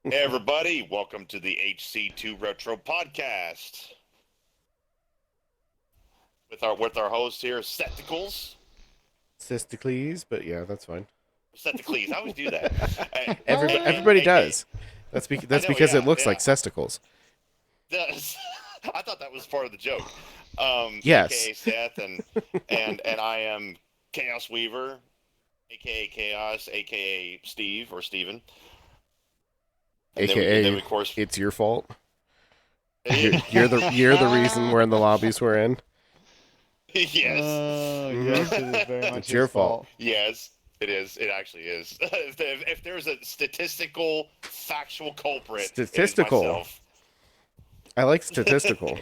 Hey everybody, welcome to the HC2 RetroCast with our host here, Scepticals. Sisticles, but yeah, that's fine. Scepticles, I always do that. Everybody AKA, does. That's I know, because it yeah, looks yeah. like cesticles. I thought that was part of the joke. Yes, AKA Seth, and I am Chaos Weaver, AKA Chaos, AKA Steve or Steven. And then aka of course, it's your fault. You're the reason we're in the lobbies we're in. yes. Oh, Mm-hmm. yes, it is very much It's his your fault. fault. Yes, it is. It actually is. If there's a statistical, factual culprit, it is Statistical. myself. I like statistical.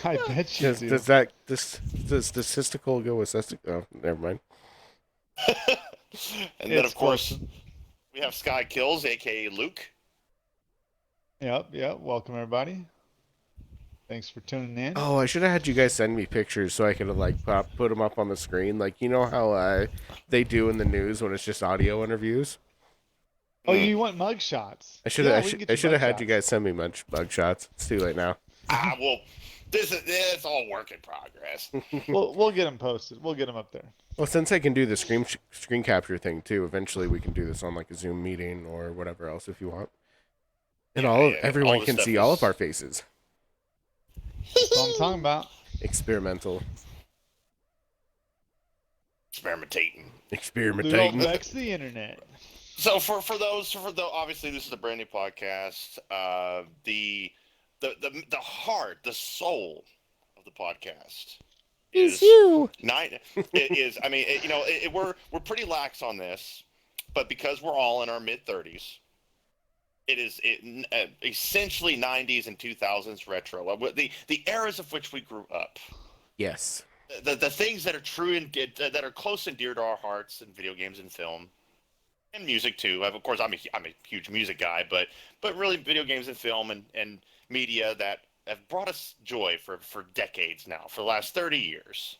I bet you Does do. does that does statistical go with statistical? Oh, never mind. And then, It's of close. course, we have Sky Kills, aka Luke. Yep. Welcome, everybody. Thanks for tuning in. Oh, I should have had you guys send me pictures so I could have like put them up on the screen, like you know how they do in the news when it's just audio interviews. Oh, Mm. you want mug shots? I should have Yeah, I we can should, get I you should have mug had you shots. guys send me mug shots. It's too late now. Well, this is it's all work in progress. We'll get them posted. We'll get them up there. Well, since I can do the screen capture thing too, eventually we can do this on like a Zoom meeting or whatever else if you want, and Yeah, yeah. All everyone this can stuff see all of is our faces. That's what I'm talking about. Experimental, experimentating. We won't experimentating. vex the internet. So for the obviously this is a brand new podcast. The heart, the soul of the podcast Is is you? nine. It is. I mean, we're pretty lax on this, but because we're all in our mid 30s, essentially 90s and 2000s retro. The eras of which we grew up. Yes. The things that are true and that are close and dear to our hearts in video games and film and music too. Of course, I'm a huge music guy, but really video games and film and media that have brought us joy for decades now, for the last 30 years.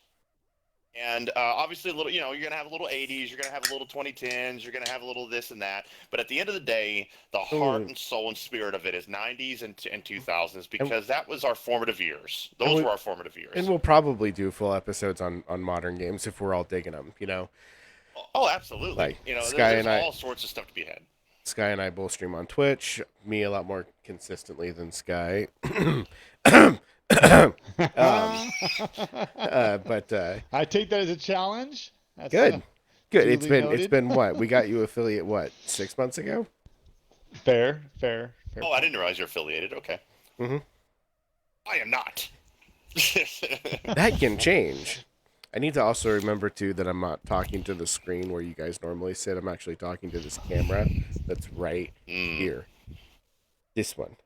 And obviously, a little, you're gonna have a little 80s, you're gonna have a little 2010s, you're gonna have a little this and that. But at the end of the day, the heart Oh, and soul and spirit of it is 90s and 2000s and because that was our formative years. and Those we were our formative and years. we'll probably do full episodes on modern games if we're all digging them. You know, Oh, absolutely. like Sky There's and I. all sorts of stuff to be had. Sky and I both stream on Twitch. Me a lot more consistently than Sky. um, but I take that as a challenge. That's good, good. It's duly been noted. what we got you affiliate what 6 months ago. Fair Oh, I point. didn't realize you're affiliated. Okay. Hmm. I am not. That can change. I need to also remember too that I'm not talking to the screen where you guys normally sit. I'm actually talking to this camera that's right Mm. here. This one,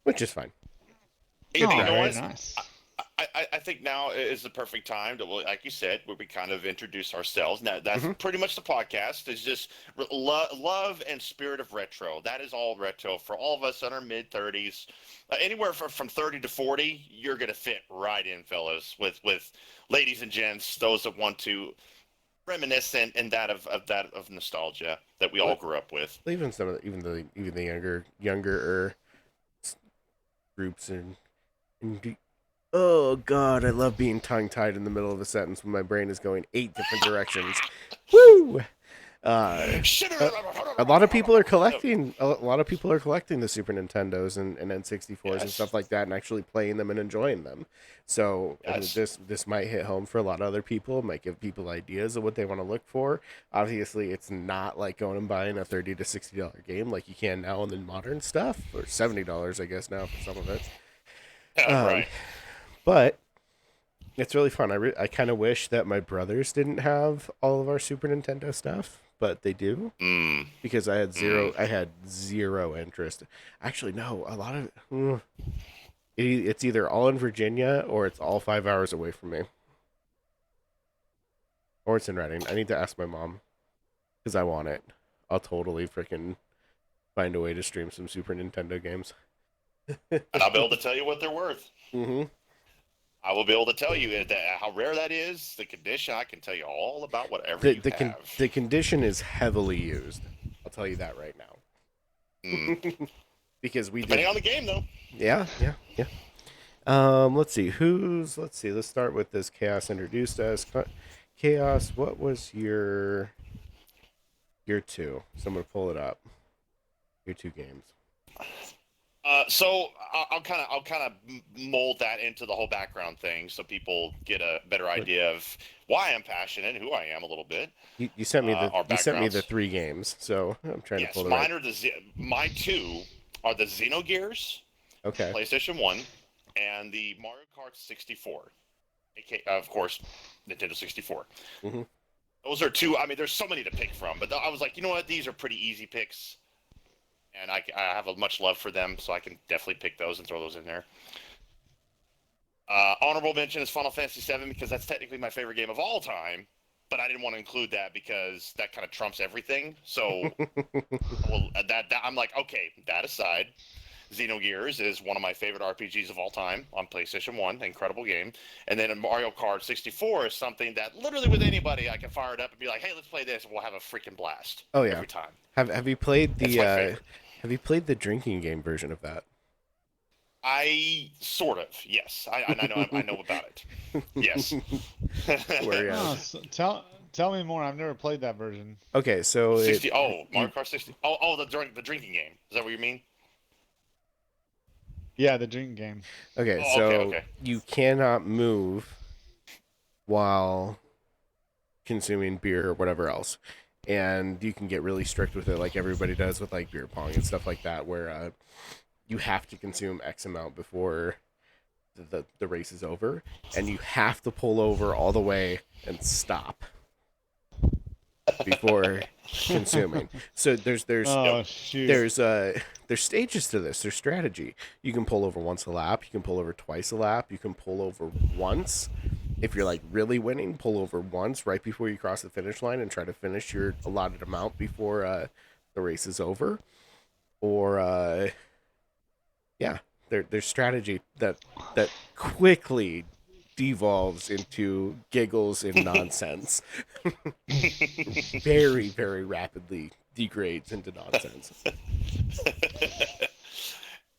which is fine. You Oh, know very what? nice. I think now is the perfect time to, well, like you said, where we kind of introduce ourselves. Now, that's Hmm. pretty much the podcast. It's just love and spirit of retro. That is all retro for all of us in our mid 30s. Anywhere from 30 to 40, you're going to fit right in, fellas, with ladies and gents, those that want to reminisce and that of nostalgia that we all But grew up with. even some of even the younger groups and oh god, I love being tongue tied in the middle of a sentence when my brain is going 8 different directions. Woo! Uh, a, a lot of people are collecting. A lot of people are collecting the Super Nintendos and N64s and Yes, stuff like that, and actually playing them and enjoying them. So, I mean, yes. this might hit home for a lot of other people. It might give people ideas of what they want to look for. Obviously, it's not like going and buying a $30 to $60 game like you can now in the modern stuff, or $70, I guess now for some of it. Um, Right. but it's really fun. I kind of wish that my brothers didn't have all of our Super Nintendo stuff, but they do Mm, because I had mm. zero interest. Actually, no, a lot of it's either all in Virginia or it's all 5 hours away from me, or it's in Reading. I need to ask my mom because I want it. I'll totally freaking find a way to stream some Super Nintendo games. And I'll be able to tell you what they're worth. Hmm. I will be able to tell you how rare that is, the condition. I can tell you all about whatever The you the con- have. the condition is heavily used. I'll tell you that right now. Mm. Because we Depending did. on the game, though. Yeah. Let's see. Let's start with this. Chaos introduced us. Chaos, what was your 2? So I'm gonna pull it up. Your 2 games. So I'll kind of mold that into the whole background thing, so people get a better idea of why I'm passionate and who I am a little bit. You sent me Our you sent me the backgrounds. 3 games, so I'm trying to Yes, pull the mine right. are my 2 are the Xenogears, Okay. PlayStation 1, and the Mario Kart 64, aka, of course, Nintendo 64. Mm-hmm. Those are 2. I mean, there's so many to pick from, but I was like, you know what? These are pretty easy picks, and I have a much love for them, so I can definitely pick those and throw those in there. Honorable mention is Final Fantasy VII because that's technically my favorite game of all time, but I didn't want to include that because that kind of trumps everything. So, well, that I'm like, okay, that aside, Xenogears is one of my favorite RPGs of all time on PlayStation 1. Incredible game. And then Mario Kart 64 is something that literally with anybody I can fire it up and be like, hey, let's play this, and we'll have a freaking blast. Oh yeah. Every time. Have you played It's my favorite. have you played the drinking game version of that? I sort of, yes. I know about it. Yes. Where Oh, so tell me more. I've never played that version. Okay, so 60. Oh, you Mario Kart 60. The drinking game. Is that what you mean? Yeah, the drinking game. okay, Oh, so okay. you cannot move while consuming beer or whatever else. And you can get really strict with it like everybody does with like beer pong and stuff like that where you have to consume X amount before the race is over, and you have to pull over all the way and stop before consuming. So Oh shoot. there's stages to this. There's strategy. You can pull over once a lap. You can pull over twice a lap. You can pull over once. If you're like really winning, pull over once right before you cross the finish line and try to finish your allotted amount before the race is over. Or yeah, there's strategy that quickly devolves into giggles and nonsense. Very, very rapidly degrades into nonsense.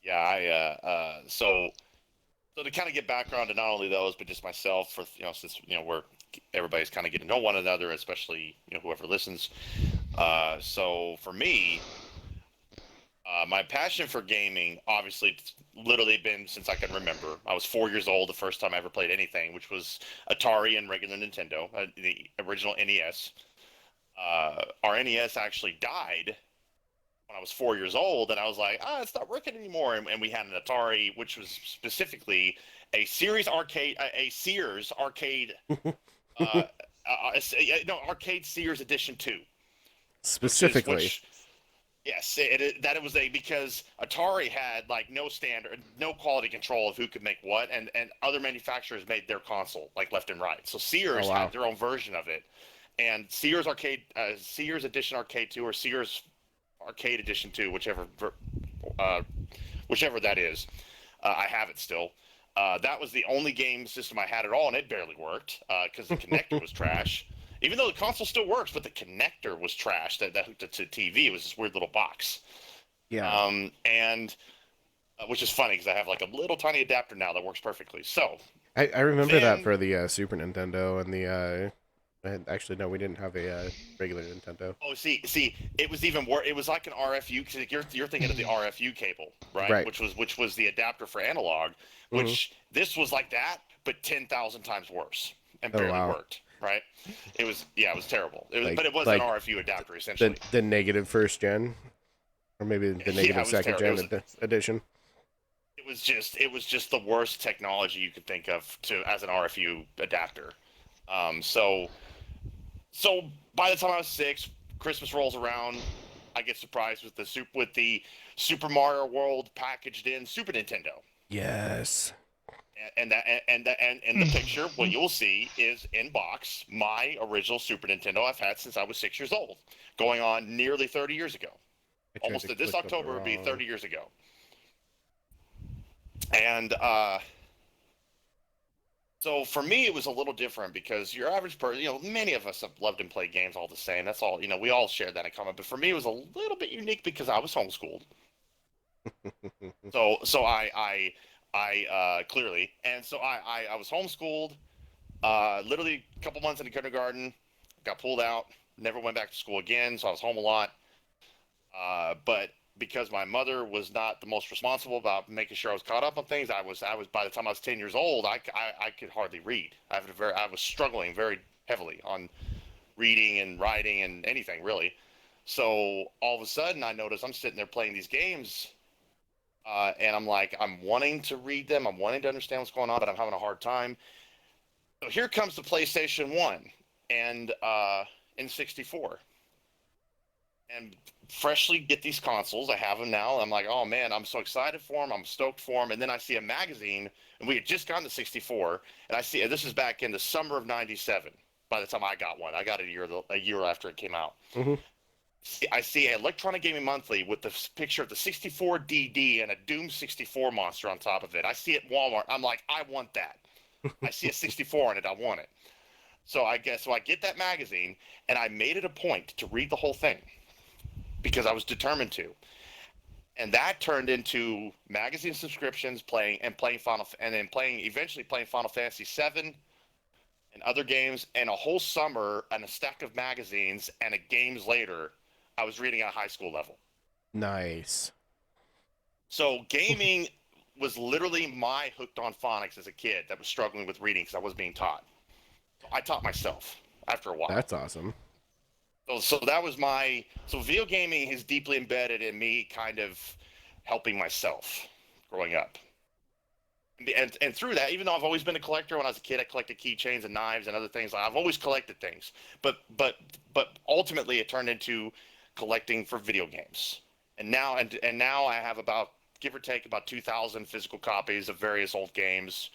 Yeah, so to kind of get background to not only those but just myself, for since we're everybody's kind of getting to know one another, especially whoever listens. So for me, my passion for gaming, obviously, it's literally been since I can remember. I was 4 years old the first time I ever played anything, which was Atari and regular Nintendo, the original NES. Our NES actually died when I was 4 years old, and I was like, it's not working anymore. And we had an Atari, which was specifically a Sears arcade, Arcade Sears Edition 2. Specifically. Yes, that it was because Atari had like no standard, no quality control of who could make what, and other manufacturers made their console like left and right. So Sears had their own version of it, and Sears Edition Arcade 2 or Sears Arcade Edition 2, whichever that is, I have it still. That was the only game system I had at all, and it barely worked because the connector was trash. Even though the console still works, but the connector was trash that hooked it to TV. It was this weird little box. Yeah. And which is funny because I have like a little tiny adapter now that works perfectly. So I remember that for the Super Nintendo and the actually no, we didn't have a regular Nintendo. Oh, see, it was even worse. It was like an RFU. Cause you're thinking of the RFU cable, right? Right. Which was the adapter for analog. Which this was like that, but 10,000 times worse and barely worked. Right? It was terrible. But it was an RFU adapter essentially. The negative first gen, or maybe the negative second gen edition. It was just the worst technology you could think of as an RFU adapter. So by the time I was 6, Christmas rolls around, I get surprised with the Super Mario World packaged in Super Nintendo. Yes. And in the picture, what you'll see is in box my original Super Nintendo I've had since I was 6 years old, going on nearly 30 years ago. Almost this October would be 30 years ago. So for me, it was a little different because your average person, many of us have loved and played games all the same. That's all, we all shared that in common. But for me, it was a little bit unique because I was homeschooled. So I clearly, and so I was homeschooled. Literally a couple months in the kindergarten, got pulled out, never went back to school again. So I was home a lot. But because my mother was not the most responsible about making sure I was caught up on things, I was by the time I was 10 years old, I could hardly read. I was struggling very heavily on reading and writing and anything really. So all of a sudden, I notice I'm sitting there playing these games, and I'm like, I'm wanting to read them, I'm wanting to understand what's going on, but I'm having a hard time. So here comes the PlayStation 1 and N64. And freshly get these consoles. I have them now. I'm like, oh man, I'm so excited for them. I'm stoked for them. And then I see a magazine, and we had just gotten the 64, and I see, and this is back in the summer of '97. By the time I got one, I got it a year after it came out. Mm-hmm. I see an Electronic Gaming Monthly with the picture of the 64 DD and a Doom 64 monster on top of it. I see it at Walmart. I'm like, I want that. I see a 64 on it. I want it. So I get that magazine, and I made it a point to read the whole thing, because I was determined to. And that turned into magazine subscriptions, eventually playing Final Fantasy VII and other games, and a whole summer and a stack of magazines, and games later, I was reading at a high school level. Nice. So gaming was literally my hooked on phonics as a kid that was struggling with reading because I was being taught. I taught myself after a while. That's awesome. So that was so video gaming is deeply embedded in me kind of helping myself growing up. And through that, even though I've always been a collector, when I was a kid, I collected keychains and knives and other things. I've always collected things. But ultimately it turned into collecting for video games. And now I have about, give or take, about 2,000 physical copies of various old games,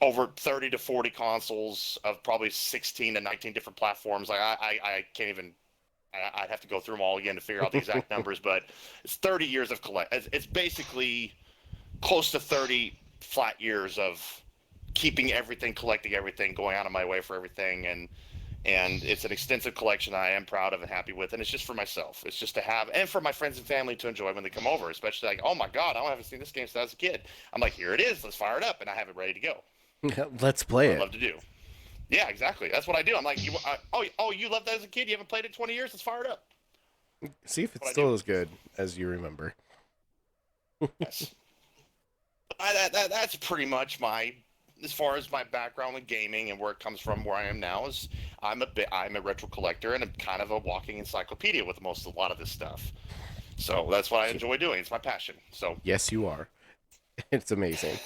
over 30 to 40 consoles of probably 16 to 19 different platforms. Like I can't even, I'd have to go through them all again to figure out the exact numbers, but it's 30 years of it's basically close to 30 flat years of keeping everything, collecting everything, going out of my way for everything. And it's an extensive collection I am proud of and happy with. And it's just for myself. It's just to have, and for my friends and family to enjoy when they come over, especially like, oh my God, I haven't seen this game since I was a kid. I'm like, here it is. Let's fire it up. And I have it ready to go. Let's play it. I love to do. Yeah, exactly. That's what I do. I'm like, you loved that as a kid? You haven't played it in 20 years? Let's fire it up. See if it's still as good as you remember. Yes. That's pretty much as far as my background with gaming and where it comes from, where I am now, is I'm a retro collector, and I'm kind of a walking encyclopedia with a lot of this stuff. So that's what I enjoy doing. It's my passion. So yes, you are. It's amazing.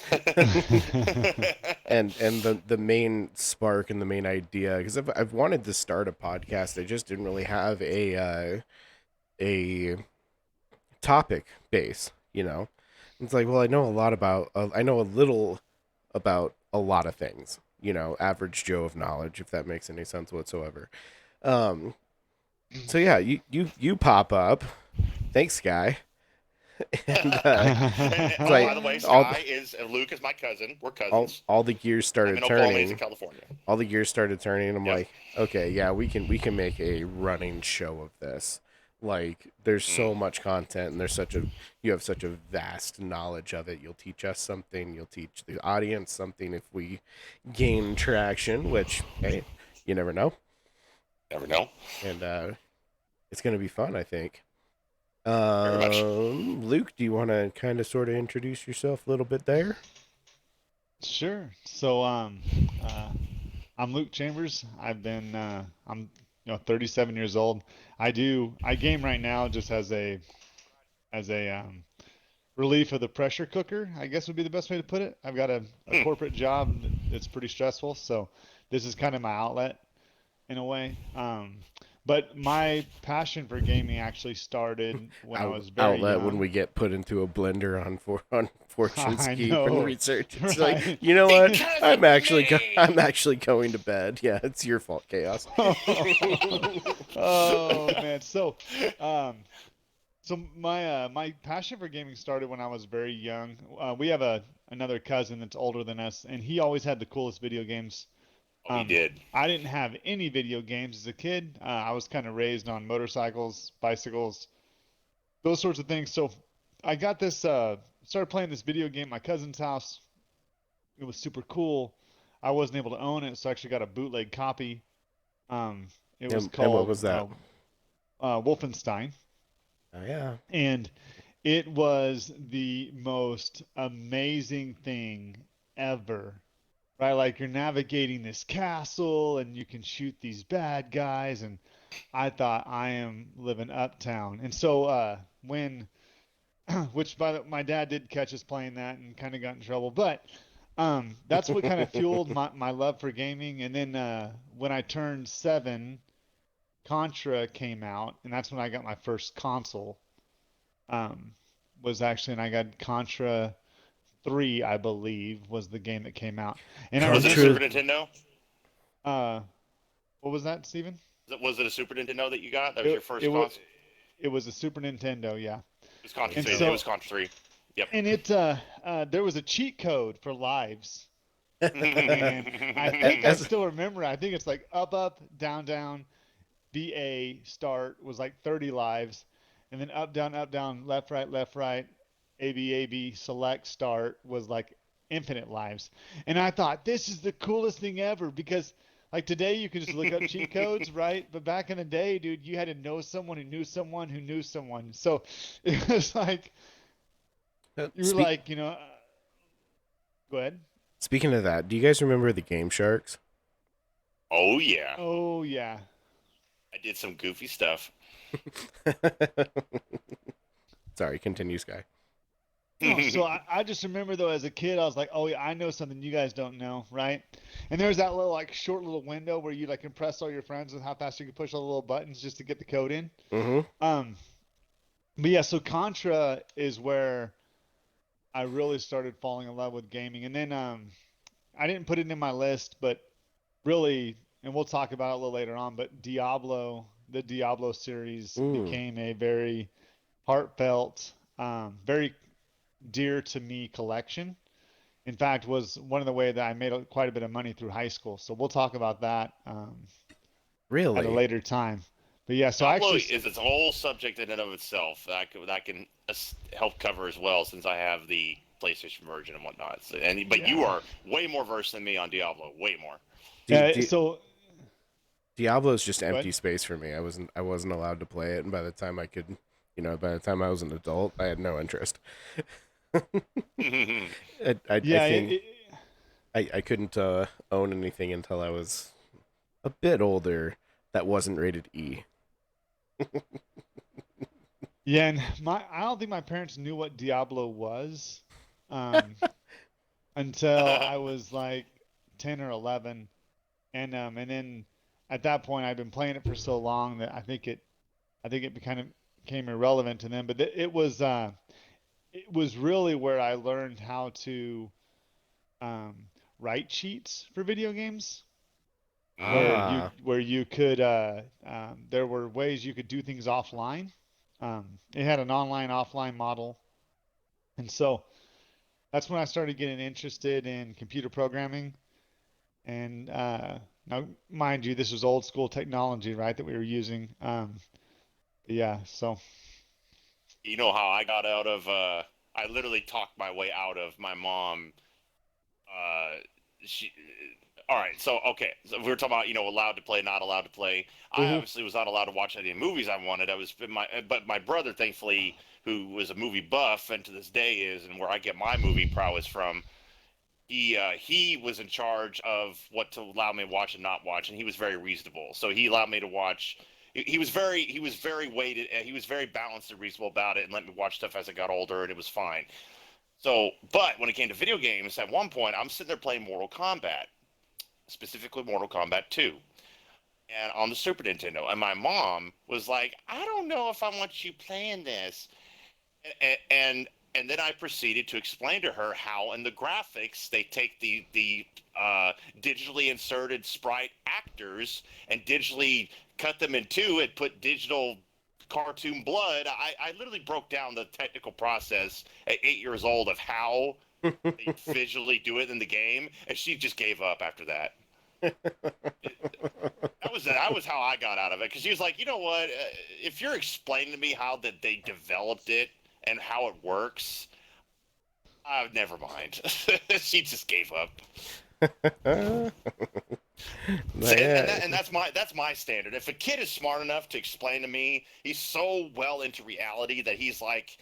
and the main spark and the main idea, because I've wanted to start a podcast, I just didn't really have a topic base, It's like, well, I know a little about a lot of things, average Joe of knowledge, if that makes any sense whatsoever. So yeah, you pop up. Thanks, Guy. And, by the way, Luke is my cousin. We're cousins. All the gears started turning. He's in California. All the gears started turning, and I'm like, okay, yeah, we can make a running show of this. Like, there's so much content, and you have such a vast knowledge of it. You'll teach us something. You'll teach the audience something if we gain traction. Which, hey, you never know. Never know. And it's gonna be fun, I think. Very much. Luke, do you want to kind of sort of introduce yourself a little bit there? Sure. So I'm Luke Chambers. I'm 37 years old. I game right now just as a relief of the pressure cooker, I guess would be the best way to put it. I've got a corporate job that's pretty stressful, so this is kind of my outlet in a way. But my passion for gaming actually stared when I was very outlet young. When we get put into a blender on Fortune's Keep know, and research. It's right? like, you know what? I'm actually going to bed. Yeah, it's your fault, Chaos. Oh man. So So my passion for gaming started when I was very young. We have another cousin that's older than us, and he always had the coolest video games. Oh, he did. I didn't have any video games as a kid. I was kind of raised on motorcycles, bicycles, those sorts of things. So I got this, started playing this video game at my cousin's house. It was super cool. I wasn't able to own it, so I actually got a bootleg copy. It was And what called was that? Wolfenstein, Oh yeah. and it was the most amazing thing ever. Right, like you're navigating this castle and you can shoot these bad guys, and I thought I am living uptown. And so when which my dad did catch us playing that and kind of got in trouble, but that's what kind of fueled my love for gaming. And then when I turned 7, Contra came out, and that's when I got my first console. Um, was actually, and I got Contra 3, I believe, was the game that came out. And I Was it a Contra. Super Nintendo? uh, what was that, Steven? Was it a Super Nintendo that you got? That was your It first it was console? it was a Super Nintendo, yeah. It was Contra And 3. It so was Contra 3. Yep. and it there was a cheat code for lives. And I think I As still remember. I think it's like up, down, down, BA, start was like 30 lives, and then up, down, left, right, AB, select, start was like infinite lives. And I thought this is the coolest thing ever because like today you can just look up cheat codes, right? But back in the day, dude, you had to know someone who knew someone who knew someone. So it was like you were speak, like, go ahead. speaking of that, do you guys remember the Game Sharks? Oh yeah, Oh yeah. I did some goofy stuff. Sorry, continue, Sky. No, so I just remember though as a kid I was like, oh yeah, I know something you guys don't know, right? And there's that little like short little window where you like impress all your friends with how fast you can push all the little buttons just to get the code in. Mm-hmm. Um, but yeah, so Contra is where I really started falling in love with gaming, and then I didn't put it in my list, but really, and we'll talk about it a little later on, but the Diablo series Mm. became a very heartfelt, very dear to me collection. In fact, was one of the way that I made quite a bit of money through high school. So we'll talk about that at a Really? later time. But yeah, so I Diablo actually, is its whole subject in and of itself. That can help cover as well, since I have the PlayStation version and whatnot. So, but you yeah. are way more versed than me on Diablo. Way more. So Diablo's just go empty ahead. space for me. I wasn't allowed to play it, and by the time I could, by the time I was an adult, I had no interest. I Yeah, think I couldn't own anything until I was a bit older that wasn't rated E. yeah, and I don't think my parents knew what Diablo was, um, until I was like 10 or 11, and then at that point I'd been playing it for so long that I think it kind of became irrelevant to them. But it was really where I learned how to um, write cheats for video games, Mm. where you could there were ways you could do things offline. It had an online offline model, and so that's when I started getting interested in computer programming. And now, mind you, this was old school technology, right, that we were using. Yeah, so You know how I got out of? I literally talked my way out of my mom. Uh, she. All right, so okay, so we were talking about allowed to play, not allowed to play. I Hmm. obviously was not allowed to watch any movies I wanted. But my brother, thankfully, who was a movie buff and to this day is, and where I get my movie prowess from, he was in charge of what to allow me to watch and not watch, and he was very reasonable. So he allowed me to watch. He was very weighted. He was very balanced and reasonable about it, and let me watch stuff as I got older, and it was fine. So, but when it came to video games, at one point I'm sitting there playing Mortal Kombat, specifically Mortal Kombat 2, and on the Super Nintendo, and my mom was like, "I don't know if I want you playing this," and then I proceeded to explain to her how in the graphics they take the digitally inserted sprite actors and digitally cut them in two and put digital cartoon blood. I literally broke down the technical process at 8 years old of how they visually do it in the game, and she just gave up after that. That was how I got out of it, because she was like, you know what? If you're explaining to me how that they developed it and how it works, never mind. She just gave up. And that's my standard. If a kid is smart enough to explain to me, he's so well into reality that he's like,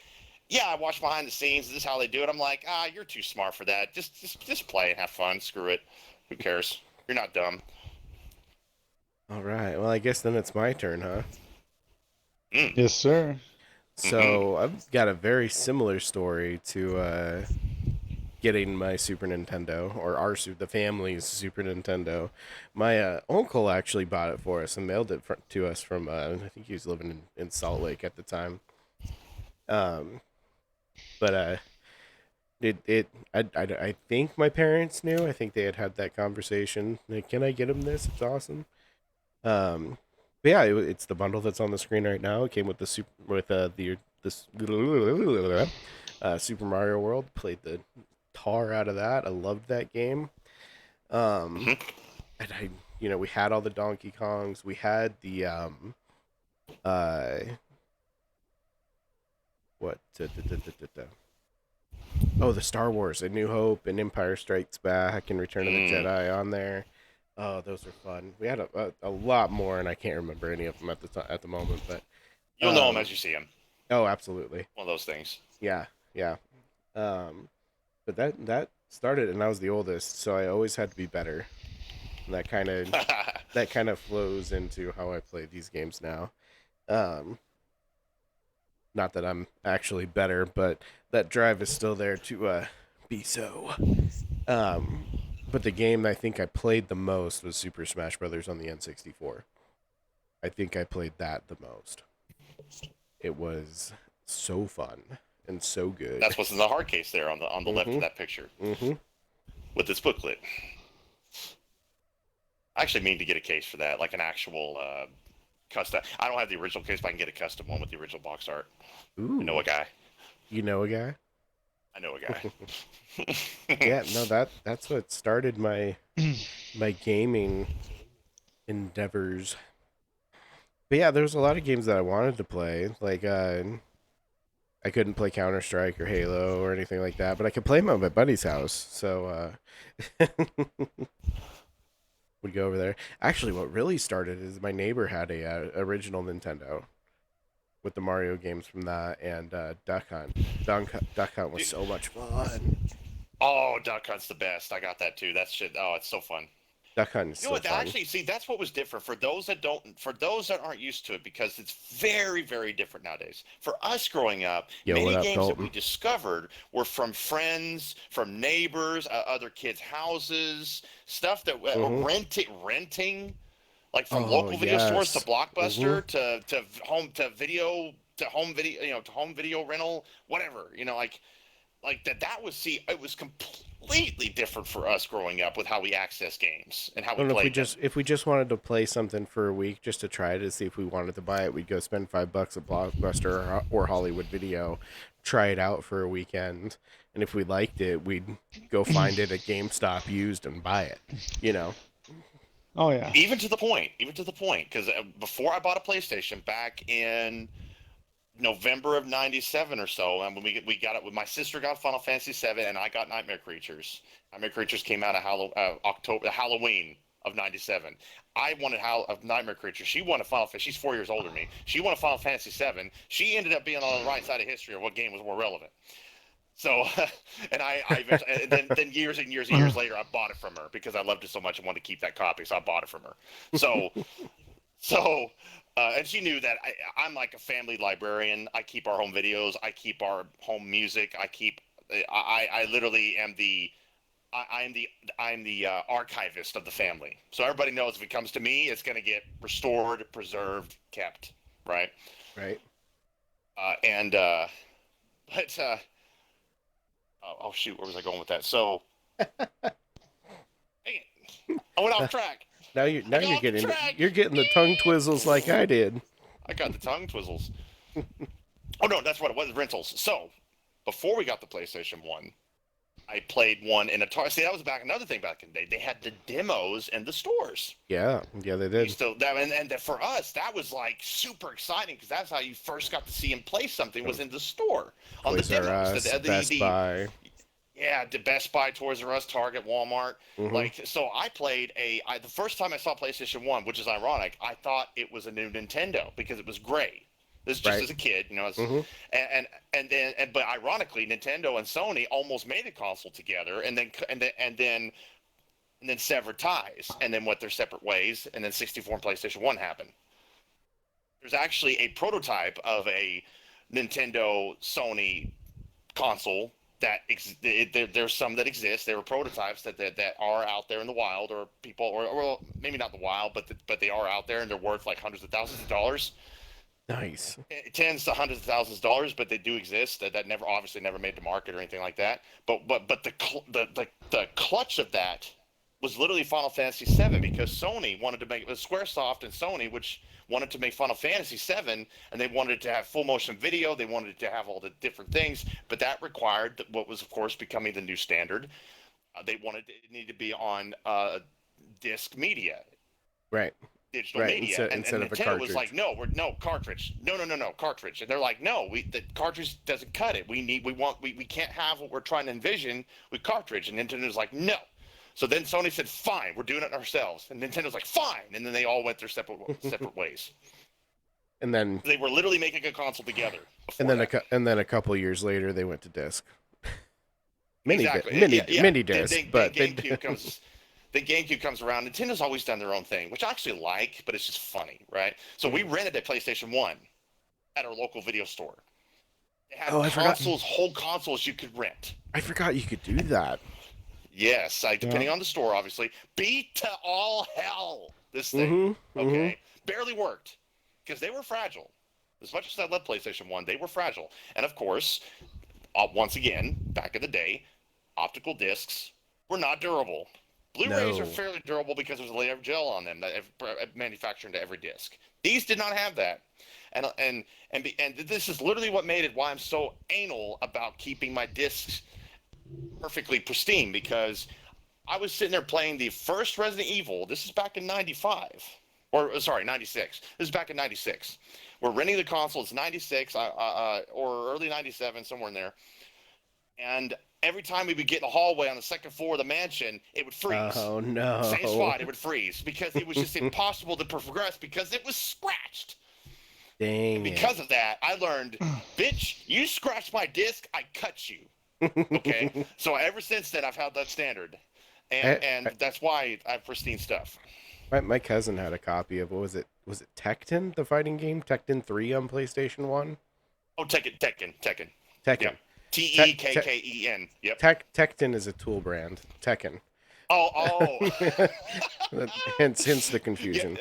yeah, I watch behind the scenes. This is how they do it. I'm like, you're too smart for that. Just play and have fun. Screw it. Who cares? You're not dumb. All right. Well, I guess then it's my turn, huh? Yes, sir. So I've got a very similar story to getting my Super Nintendo, or the family's Super Nintendo. My uncle actually bought it for us and mailed it to us from, I think he was living in Salt Lake at the time. But I think my parents knew. I think they had that conversation. Like, can I get him this? It's awesome. But yeah, it's the bundle that's on the screen right now. It came with the Super Mario World. Played the tar out of that. I loved that game. And we had all the Donkey Kongs. We had the the Star Wars, A New Hope, and Empire Strikes Back, and Return of the Jedi on there. Oh, those are fun. We had a lot more, and I can't remember any of them at the moment. But you'll know them as you see them. Oh, absolutely. One of those things. Yeah. But that started, and I was the oldest, so I always had to be better. And that kind of flows into how I play these games now. Not that I'm actually better, but that drive is still there to be so. But the game I think I played the most was Super Smash Brothers on the N64. I think I played that the most. It was so fun and so good. That's what's in the hard case there on the left of that picture. With this booklet. I actually mean to get a case for that, like an actual custom. I don't have the original case, but I can get a custom one with the original box art. Ooh. I know a guy. You know a guy? I know a guy. Yeah, no, that's what started my gaming endeavors. But yeah, there was a lot of games that I wanted to play. Like I couldn't play Counter-Strike or Halo or anything like that, but I could play them at my buddy's house. So would go over there. Actually, what really started is my neighbor had a original Nintendo with the Mario games from that, and Duck Hunt. Duck Hunt was so much fun. Oh, Duck Hunt's the best. I got that too. That shit. Oh, it's so fun. Duck Hunt is so fun. Actually, see, that's what was different for those that aren't used to it, because it's very, very different nowadays. For us growing up, many games that we discovered were from friends, from neighbors, other kids' houses, stuff that renting. Like from local video stores to Blockbuster to home video rental, whatever. Like that was it was completely different for us growing up with how we access games and how we played them. If we just wanted to play something for a week just to try to see if we wanted to buy it, we'd go spend $5 at Blockbuster or Hollywood Video, try it out for a weekend, and if we liked it, we'd go find it at GameStop used and buy it. Oh yeah. Even to the point, because before I bought a PlayStation back in November of '97 or so, and when we got it, my sister got Final Fantasy VII, and I got Nightmare Creatures. Nightmare Creatures came out of Halloween of '97. I wanted Nightmare Creatures. She wanted Final Fantasy. She's 4 years older than me. She wanted Final Fantasy VII. She ended up being on the right side of history of what game was more relevant. So, and then years and years and years later, I bought it from her because I loved it so much and wanted to keep that copy, so I bought it from her. And she knew that I'm like a family librarian. I keep our home videos. I keep our home music. I literally am I'm the archivist of the family. So everybody knows if it comes to me, it's going to get restored, preserved, kept. Right. Right. Oh shoot, where was I going with that? So, dang it. I went off track. Now you're getting the tongue twizzles like I did. I got the tongue twizzles. Oh no, that's what it was, rentals. So before we got the PlayStation 1, I played one in Atari. See, that was another thing back in the day. They had the demos in the stores. Yeah, they We did. used to that, and for us, that was like super exciting because that's how you first got to see him play something was in the store on the Toys R demos. Us, Best Buy. Yeah, the Best Buy, Toys R Us, Target, Walmart. Mm-hmm. Like, so I played the first time I saw PlayStation 1, which is ironic, I thought it was a new Nintendo because it was gray. This is just Right. as a kid, you know, Mm-hmm. but ironically, Nintendo and Sony almost made a console together, and then severed ties, and then went their separate ways, and then 64 and PlayStation 1 happened. There's actually a prototype of a Nintendo Sony console that there's some that exist. There are prototypes that are out there in the wild, or people, or maybe not the wild, but they are out there, and they're worth like hundreds of thousands of dollars. Nice. Tens to hundreds of thousands of dollars, but they do exist. That never obviously never made the market or anything like that. But the clutch of that was literally Final Fantasy VII, because Sony wanted to make it was SquareSoft and Sony, which wanted to make Final Fantasy VII, and they wanted to have full motion video. They wanted to have all the different things, but that required what was, of course, becoming the new standard. They wanted it needed to be on disc media, Right. digital Right. media, Instead and of a Nintendo was cartridge. like, no, no cartridge, no cartridge, and they're like, no, the cartridge doesn't cut it. We can't have what we're trying to envision with cartridge, and Nintendo's like, no. So then Sony said, fine, we're doing it ourselves, and Nintendo's like, fine, and then they all went their separate ways. And then They were literally making a console together. and then That. and then a couple years later they went to disc. Mini Exactly. mini disc, but then GameCube comes around. Nintendo's always done their own thing, which I actually like, but it's just funny, right? So we rented a PlayStation 1 at our local video store. They had whole consoles you could rent. I forgot you could do that. Yes, depending on the store, obviously. Beat to all hell, this thing. Mm-hmm, Okay? Barely worked because they were fragile. As much as I love PlayStation 1, they were fragile. And of course, once again, back in the day, optical discs were not durable. Blu-rays are fairly durable because there's a layer of gel on them that manufactured into every disc. These did not have that. And this is literally what made it why I'm so anal about keeping my discs perfectly pristine, because I was sitting there playing the first Resident Evil. This is back in 95. Or, sorry, 96. This is back in 96. We're renting the console. It's 96 or early 97, somewhere in there. And every time we would get in the hallway on the second floor of the mansion, it would freeze. Oh, no. Same spot, it would freeze because it was just impossible to progress because it was scratched. Dang. And because of that, I learned, bitch, you scratch my disc, I cut you. Okay? So ever since then, I've held that standard. And that's why I have pristine stuff. My cousin had a copy of, what was it? Was it Tekken, the fighting game? Tekken 3 on PlayStation 1? Oh, Tekken. Tekken. Yeah. Tekken. Yep. Tekken is a tool brand. Tekken. Oh. hence the confusion.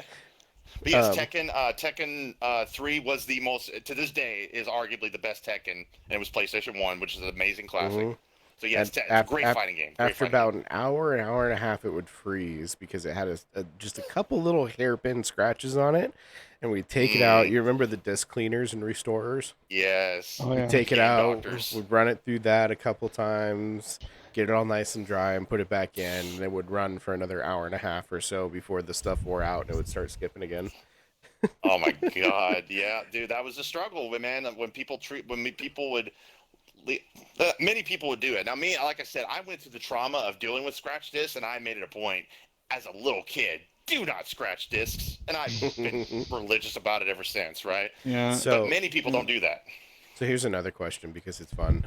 But yes, Tekken 3 was the most, to this day, is arguably the best Tekken, and it was PlayStation 1, which is an amazing classic. Mm-hmm. So yes, it's a great fighting game. After about an hour and a half, it would freeze because it had just a couple little hairpin scratches on it, and we'd take it out. You remember the disc cleaners and restorers? Yes. We'd take it out, we'd run it through that a couple times, get it all nice and dry, and put it back in, and it would run for another hour and a half or so before the stuff wore out, and it would start skipping again. Oh my God, yeah, dude, that was a struggle, man. Many people would do it. Now, me, like I said, I went through the trauma of dealing with scratch discs, and I made it a point as a little kid, do not scratch discs, and I've been religious about it ever since, right? Yeah. But many people don't do that. So here's another question because it's fun.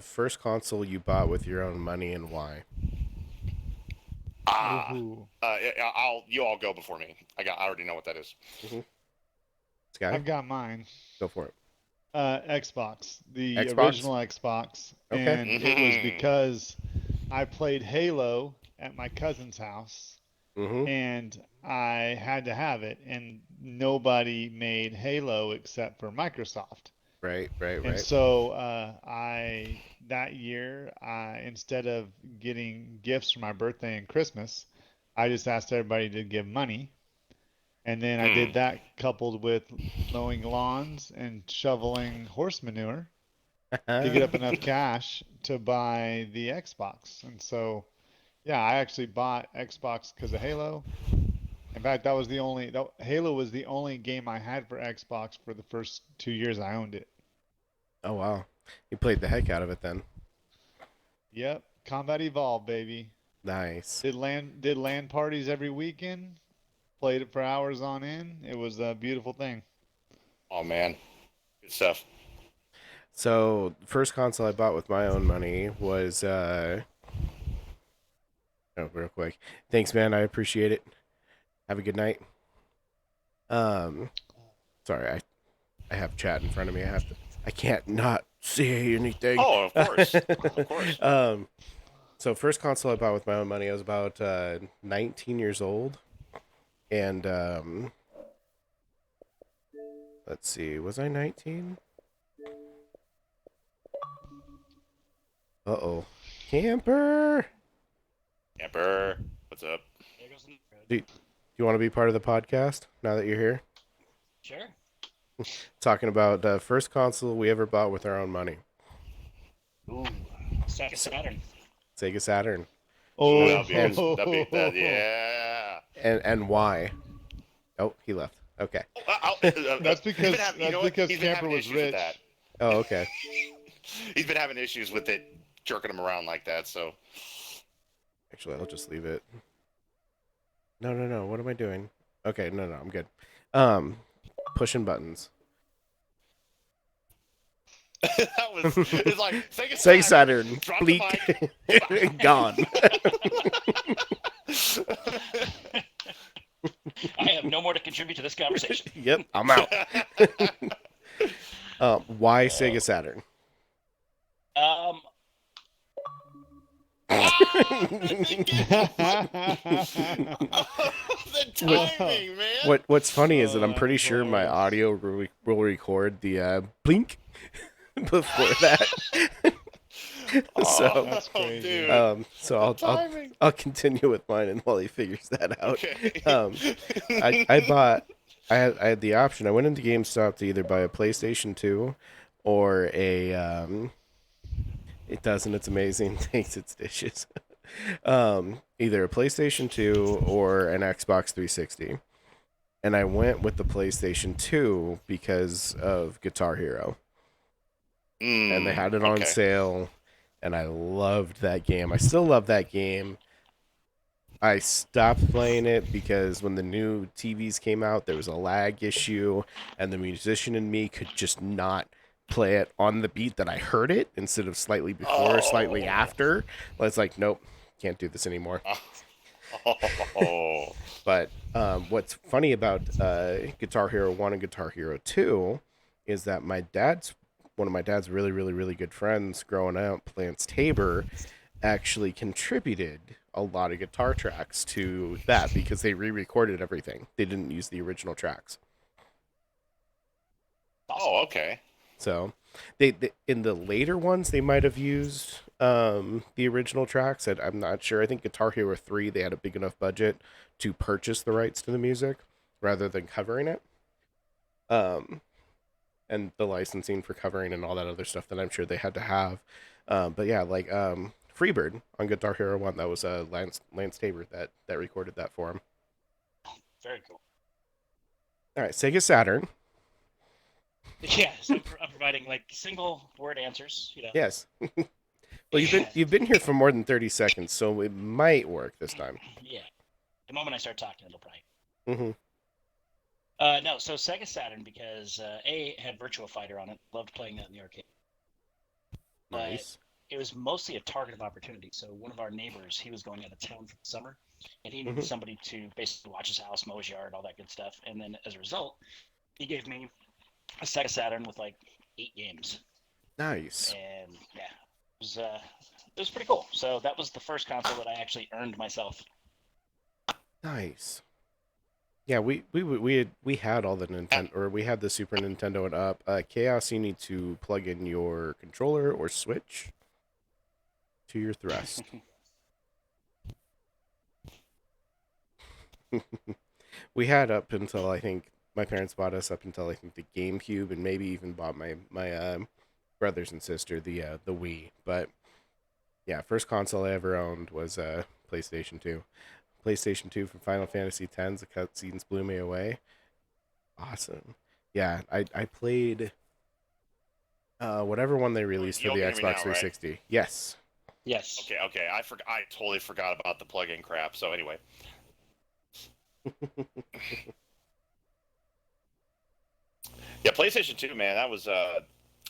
First console you bought with your own money and why? You all go before me. I already know what that is. Mm-hmm. Sky? I've got mine. Go for it. Xbox, the Xbox? original Xbox, Okay. and it was because I played Halo at my cousin's house, and I had to have it, and nobody made Halo except for Microsoft. Right. And so that year, instead of getting gifts for my birthday and Christmas, I just asked everybody to give money. And then I did that coupled with mowing lawns and shoveling horse manure to get up enough cash to buy the Xbox. And so, yeah, I actually bought Xbox because of Halo. In fact, Halo was the only game I had for Xbox for the first 2 years I owned it. Oh wow, you played the heck out of it then. Yep, Combat Evolved, baby. Nice. Did LAN parties every weekend. Played it for hours on end. It was a beautiful thing. Oh man, good stuff. So first console I bought with my own money was oh, real quick. Thanks, man. I appreciate it. Have a good night. Um, sorry, I have chat in front of me. I can't not say anything. Oh, of course, of course. So first console I bought with my own money, I was about 19 years old, and let's see, was I 19? Uh-oh, camper. Camper, what's up? Do you want to be part of the podcast now that you're here? Sure. Talking about the first console we ever bought with our own money. Ooh, Sega Saturn. Sega Saturn. Oh, Yeah. And why? Oh, he left. Okay. That's because He's been Camper having was issues with rich. that. Oh, okay. He's been having issues with it, jerking him around like that. So Actually, I'll just leave it. No. What am I doing? Okay, no, I'm good. Pushing buttons. that was it's like Sega Saturn. Drop the Bleak. Gone. I have no more to contribute to this conversation. Yep, I'm out. Why Sega Saturn? The timing, man. What's funny is that I'm pretty sure my audio will record the blink before that. So That's crazy. Dude. so Timing. I'll continue with mine and while he figures that out. Okay. I had the option. I went into GameStop to either buy a PlayStation 2 or a it doesn't. It's amazing. Takes its dishes. Either a PlayStation 2 or an Xbox 360. And I went with the PlayStation 2 because of Guitar Hero. And they had it on sale, and I loved that game. I still love that game. I stopped playing it because when the new TVs came out, there was a lag issue, and the musician in me could just not play it on the beat that I heard it instead of slightly before or slightly after. Well, it's like, nope, can't do this anymore. Oh. But what's funny about Guitar Hero 1 and Guitar Hero 2 is that one of my dad's really, really, really good friends growing up, Lance Tabor, actually contributed a lot of guitar tracks to that because they re-recorded everything. They didn't use the original tracks. Oh, okay. So they in the later ones they might have used the original tracks. I'm not sure. I think Guitar Hero 3 they had a big enough budget to purchase the rights to the music rather than covering it. And the licensing for covering and all that other stuff that I'm sure they had to have. But yeah, like Freebird on Guitar Hero 1, that was Lance Tabor that recorded that for him. Very cool. All right, Sega Saturn. Yeah, so I'm providing like single word answers. Yes. Well, you've been here for more than 30 seconds, so it might work this time. Yeah. The moment I start talking, it'll probably. Mm-hmm. No, so Sega Saturn because it had Virtua Fighter on it. Loved playing that in the arcade. Nice. It was mostly a target of opportunity. So one of our neighbors, he was going out of town for the summer, and he needed somebody to basically watch his house, mow his yard, all that good stuff. And then as a result, he gave me a Sega Saturn with like 8 games. Nice. And yeah, it was pretty cool. So that was the first console that I actually earned myself. Nice. Yeah, we had all the Nintendo, or we had the Super Nintendo and up. Chaos, you need to plug in your controller or switch to your thrust. We had up until I think my parents bought us up until I think the GameCube, and maybe even bought my brothers and sister the Wii. But yeah, first console I ever owned was PlayStation 2. PlayStation 2 from Final Fantasy X. The cutscenes blew me away. Awesome. Yeah, I played whatever one they released for You the can hear me Xbox now, 360. Yes. Yes. Okay. I totally forgot about the plug-in crap. So anyway, yeah, PlayStation 2, man, that was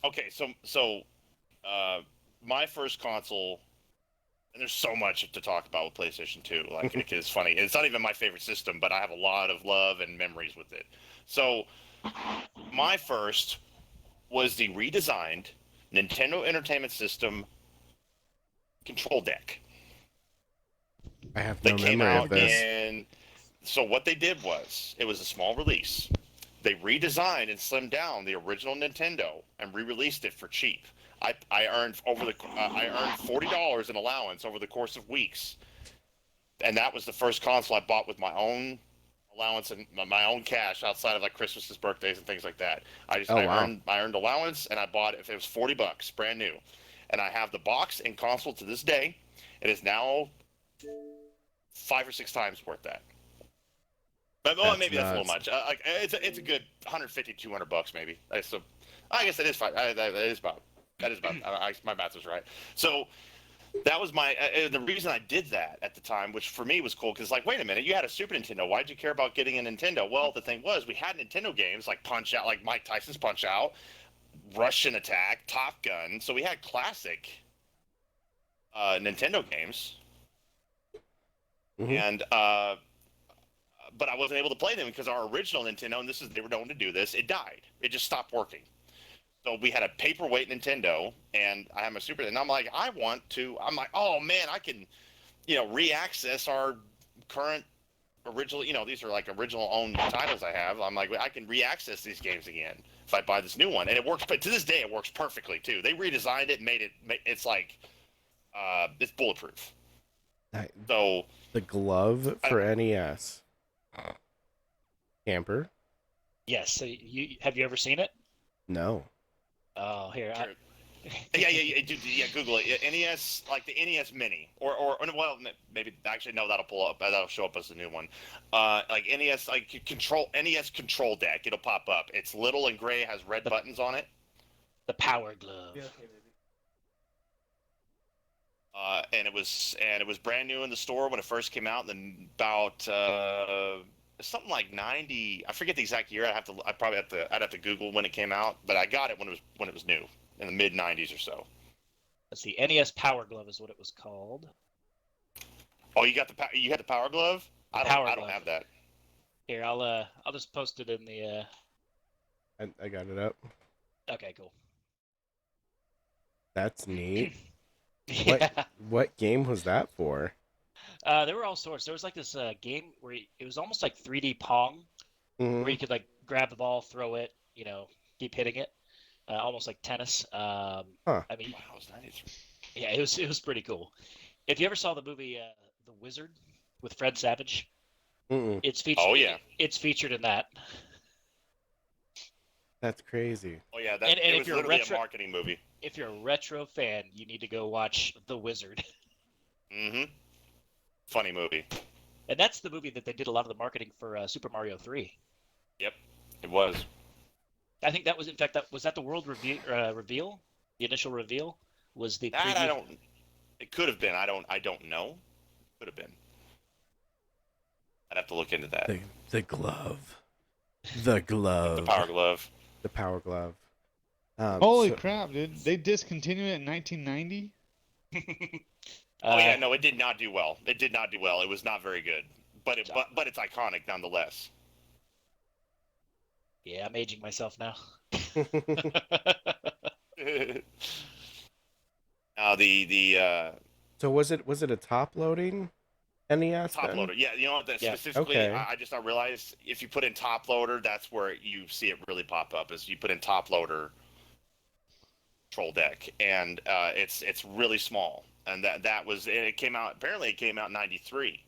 okay. So my first console, and there's so much to talk about with PlayStation 2. Like it's funny. It's not even my favorite system, but I have a lot of love and memories with it. So my first was the redesigned Nintendo Entertainment System control deck. I have They no came memory of out this. in. So what they did was, it was a small release. They redesigned and slimmed down the original Nintendo and re-released it for cheap. I earned I earned $40 in allowance over the course of weeks, and that was the first console I bought with my own allowance and my own cash outside of like Christmases, birthdays, and things like that. Oh wow. I earned allowance and I bought it. If it was $40, brand new, and I have the box and console to this day. It is now 5 or 6 times worth that. But well, That's maybe that's a little nuts. much. Like it's a good 150, $200 maybe. So I guess it is fine. That is about. My math was right. So that was my the reason I did that at the time, which for me was cool because like, wait a minute, you had a Super Nintendo. Why'd you care about getting a Nintendo? Well, the thing was, we had Nintendo games like Punch Out, like Mike Tyson's Punch Out, Russian Attack, Top Gun. So we had classic Nintendo games, Mm-hmm. and but I wasn't able to play them because our original Nintendo, and they were known to do this, it died. It just stopped working. So we had a paperweight Nintendo, and I have my Super, and I'm like, I'm like, oh man, I can, re-access our current original, these are like original owned titles I have. I'm like, I can re-access these games again if I buy this new one, and it works. But to this day, it works perfectly too. They redesigned it, it's like, it's bulletproof. So The glove for NES. Camper? Yes. So have you ever seen it? No. Oh, here. sure. Yeah, Google it. NES, like the NES Mini, or well, maybe actually no, that'll pull up. That'll show up as a new one. Like NES, like NES control deck. It'll pop up. It's little and gray, has red buttons on it. The Power Glove. Yeah. And it was brand new in the store when it first came out. And then about something like 90. I forget the exact year. I'd have to Google when it came out. But I got it when it was new in the mid 90s or so. That's the NES Power Glove is what it was called. Oh, you had the Power Glove? I don't have that. Here, I'll just post it in the. I got it up. Okay, cool. That's neat. Yeah. What game was that for? There were all sorts. There was like this game where it was almost like 3D Pong, where you could like grab the ball, throw it, keep hitting it, almost like tennis. Huh. I mean, Wow, that was nice. yeah, it was pretty cool. If you ever saw the movie The Wizard with Fred Savage, Mm-mm. it's featured. Oh yeah, it's featured in that. That's crazy. Oh yeah, And it if was you're literally retro- a marketing movie. If you're a retro fan, you need to go watch The Wizard. Mm-hmm. Funny movie. And that's the movie that they did a lot of the marketing for Super Mario 3. Yep, it was. I think that was, in fact, was that the world reveal? The initial reveal was the That preview? I don't. It could have been. I don't know. Could have been. I'd have to look into that. The glove. The glove. The Power Glove. The Power Glove. Holy crap, dude! They discontinued it in 1990. Oh yeah, no, it did not do well. It did not do well. It was not very good, but it's iconic nonetheless. Yeah, I'm aging myself now. Now So was it a top loading NES? top then? loader, yeah, that Yeah. specifically. Okay. I just not realized if you put in top loader, that's where you see it really pop up. Is you put in top loader control deck, and it's really small, and it came out. Apparently, it came out in '93.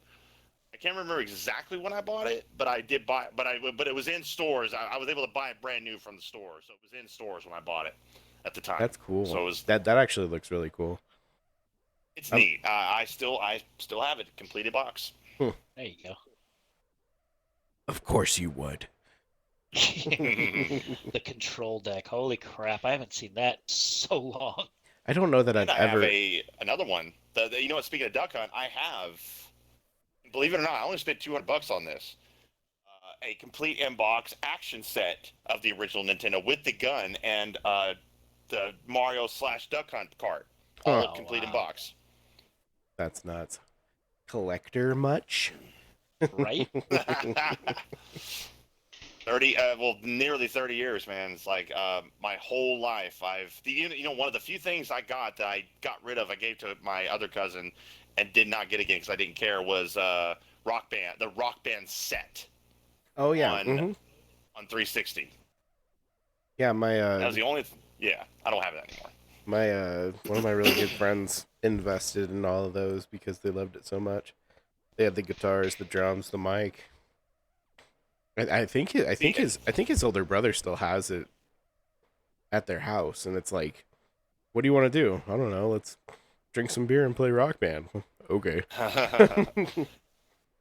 I can't remember exactly when I bought it, but I did buy it. But it was in stores. I was able to buy it brand new from the store, so it was in stores when I bought it at the time. That's cool. So it was, that actually looks really cool. it's neat. I still have it, completed box. There you go. Of course you would. The control deck. Holy crap! I haven't seen that in so long. I don't know that And I've I ever. have another one. You know what? Speaking of Duck Hunt, I have. Believe it or not, I only spent $200 on this. A complete inbox action set of the original Nintendo with the gun and the Mario / Duck Hunt cart, all Oh, complete in wow. box. That's nuts. Collector much? Right? 30, nearly 30 years, man. It's like my whole life. One of the few things I got that I got rid of, I gave to my other cousin, and did not get again because I didn't care. Was Rock Band, the Rock Band set. Oh yeah. On 360. Yeah, my That was the only. Yeah, I don't have it anymore. my one of my really good friends invested in all of those because they loved it so much. They had the guitars, the drums, the mic. I think his older brother still has it at their house, and it's like, what do you want to do? I don't know. Let's drink some beer and play Rock Band. Okay.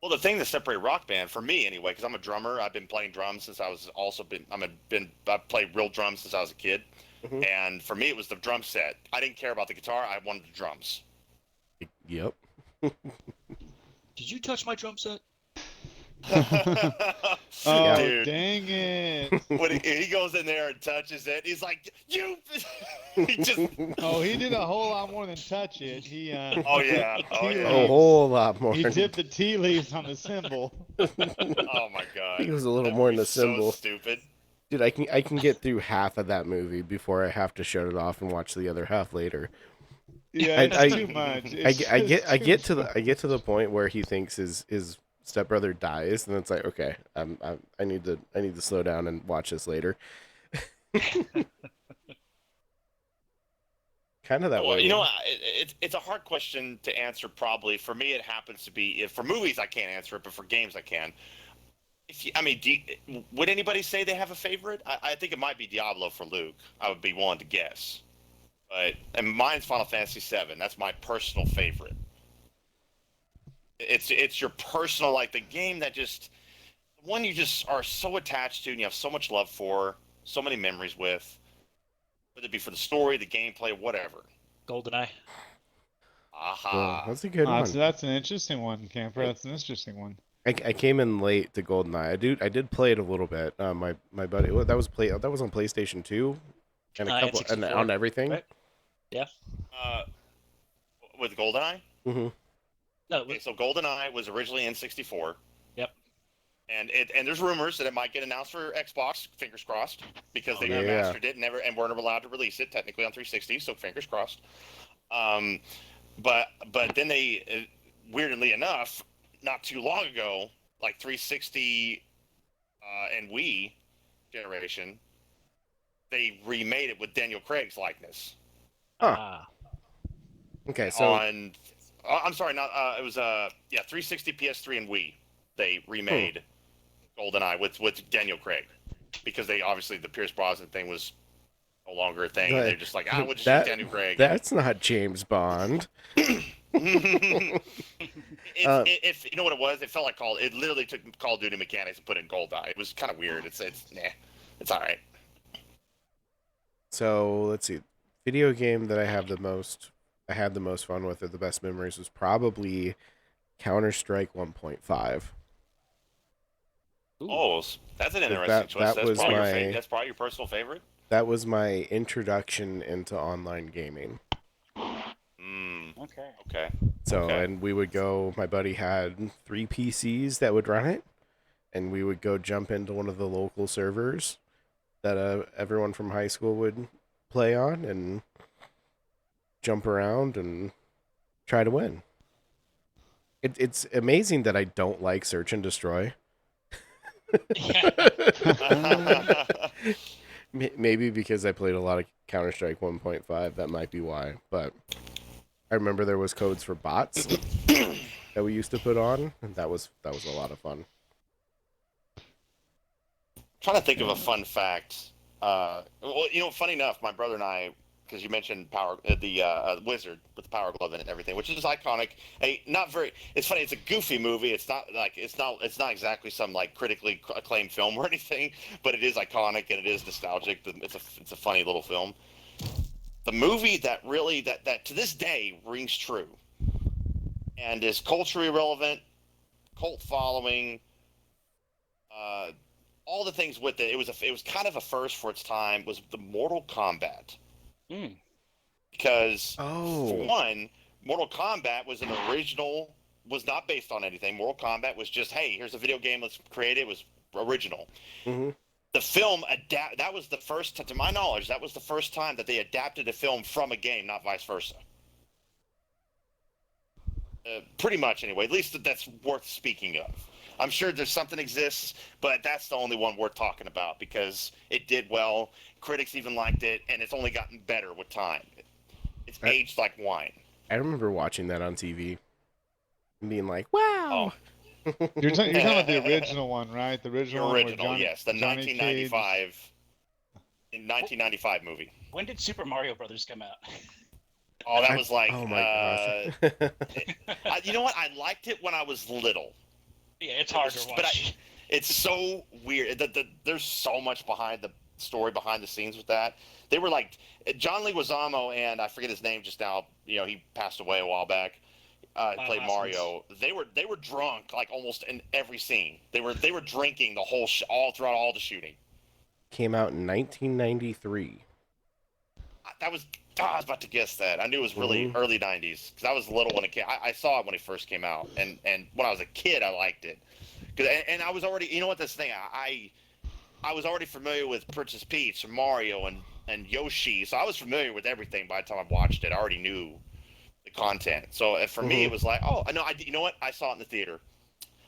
Well, the thing that separated Rock Band for me, anyway, because I'm a drummer. I've been playing drums since I was I've played real drums since I was a kid, and for me, it was the drum set. I didn't care about the guitar. I wanted the drums. Yep. Did you touch my drum set? Oh, Dude. dang it. When he goes in there and touches it, he's like, "You!" He just. Oh, he did a whole lot more than touch it. He Oh yeah. Oh He A yeah. whole lot more. he tipped the tea leaves on the cymbal. Oh my god. He was a little That more in the movie's so symbol. stupid. Dude, I can get through half of that movie before I have to shut it off and watch the other half later. Yeah, it's too much. I It's get too to the point where he thinks his stepbrother dies, and it's like, okay, I need to slow down and watch this later. Kind of that Well, way. you know, it's a hard question to answer. Probably for me, it happens to be. For movies, I can't answer it, but for games, I can. Would anybody say they have a favorite? I think it might be Diablo for Luke. I would be willing to guess, and mine's Final Fantasy VII. That's my personal favorite. It's your personal, like the game that just one you just are so attached to and you have so much love for, so many memories with. Whether it be for the story, the gameplay, whatever. GoldenEye. Aha. Well, that's a good Oh, one. so that's an interesting one, Camper. That's an interesting one. I came in late to GoldenEye. I did play it a little bit. My buddy, that was on PlayStation 2 and a couple and N64, on everything. right? Yeah. With GoldenEye? Mm-hmm. No, Okay, so GoldenEye was originally N64. Yep. And there's rumors that it might get announced for Xbox, fingers crossed, because they Yeah. remastered it and weren't allowed to release it technically on 360, so fingers crossed. But then they, weirdly enough, not too long ago, like 360 and Wii generation, they remade it with Daniel Craig's likeness. Huh. Okay, so On, I'm sorry, not it was 360, PS3, and Wii. They remade GoldenEye with Daniel Craig because they obviously the Pierce Brosnan thing was no longer a thing. But They're just like, we'll just use Daniel Craig. that's not James Bond. If you know what it was, it felt like it literally took Call of Duty mechanics and put it in GoldenEye. It was kind of weird. It's all right. So let's see. Video game that I had the most fun with, or the best memories, was probably Counter-Strike 1.5. Oh, that's an interesting That- choice. that was my- That's probably your personal favorite. That was my introduction into online gaming. Okay. Okay. So, Okay. and we would go, my buddy had 3 PCs that would run it, and we would go jump into one of the local servers that everyone from high school would play on and jump around and try to win. It's amazing that I don't like search and destroy. Maybe because I played a lot of Counter-Strike 1.5, that might be why. But I remember there was codes for bots. that we used to put on, and that was a lot of fun. Trying to think of a fun fact. Well, funny enough, my brother and I, because you mentioned the wizard with the power glove in it and everything, which is iconic. Not very. It's funny. It's a goofy movie. It's not exactly some like critically acclaimed film or anything, but it is iconic and it is nostalgic. It's a funny little film. The movie that really that to this day rings true and is culturally relevant, cult following. All the things with it. It was kind of a first for its time. Was the Mortal Kombat. Because for one, Mortal Kombat was an original, was not based on anything. Mortal Kombat was just, hey, here's a video game, let's create it. It was original. Mm-hmm. The film that was the first, to my knowledge, that was the first time that they adapted a film from a game, not vice versa. Pretty much, anyway. At least that's worth speaking of. I'm sure there's something exists, but that's the only one worth talking about because it did well. Critics even liked it, and it's only gotten better with time. It's aged like wine. I remember watching that on TV and being like, "Wow!" Oh. You're talking about the original one, right? The original one with Johnny, yes, the Johnny 1995 movie. When did Super Mario Brothers come out? Oh, that was like. Oh my gosh! You know what? I liked it when I was little. Yeah, it's hard to watch. But it's so weird. There's so much behind the story, behind the scenes with that. They were like John Leguizamo and I forget his name just now. He passed away a while back. Played Mario. They were drunk like almost in every scene. They were drinking the whole all throughout all the shooting. Came out in 1993. I was about to guess that. I knew it was really early 90s because I was little when it came. I saw it when it first came out, and when I was a kid, I liked it. And I was already, this thing. I was already familiar with Princess Peach and Mario and Yoshi, so I was familiar with everything by the time I watched it. I already knew the content. So for me, it was like, oh, no, you know what? I saw it in the theater.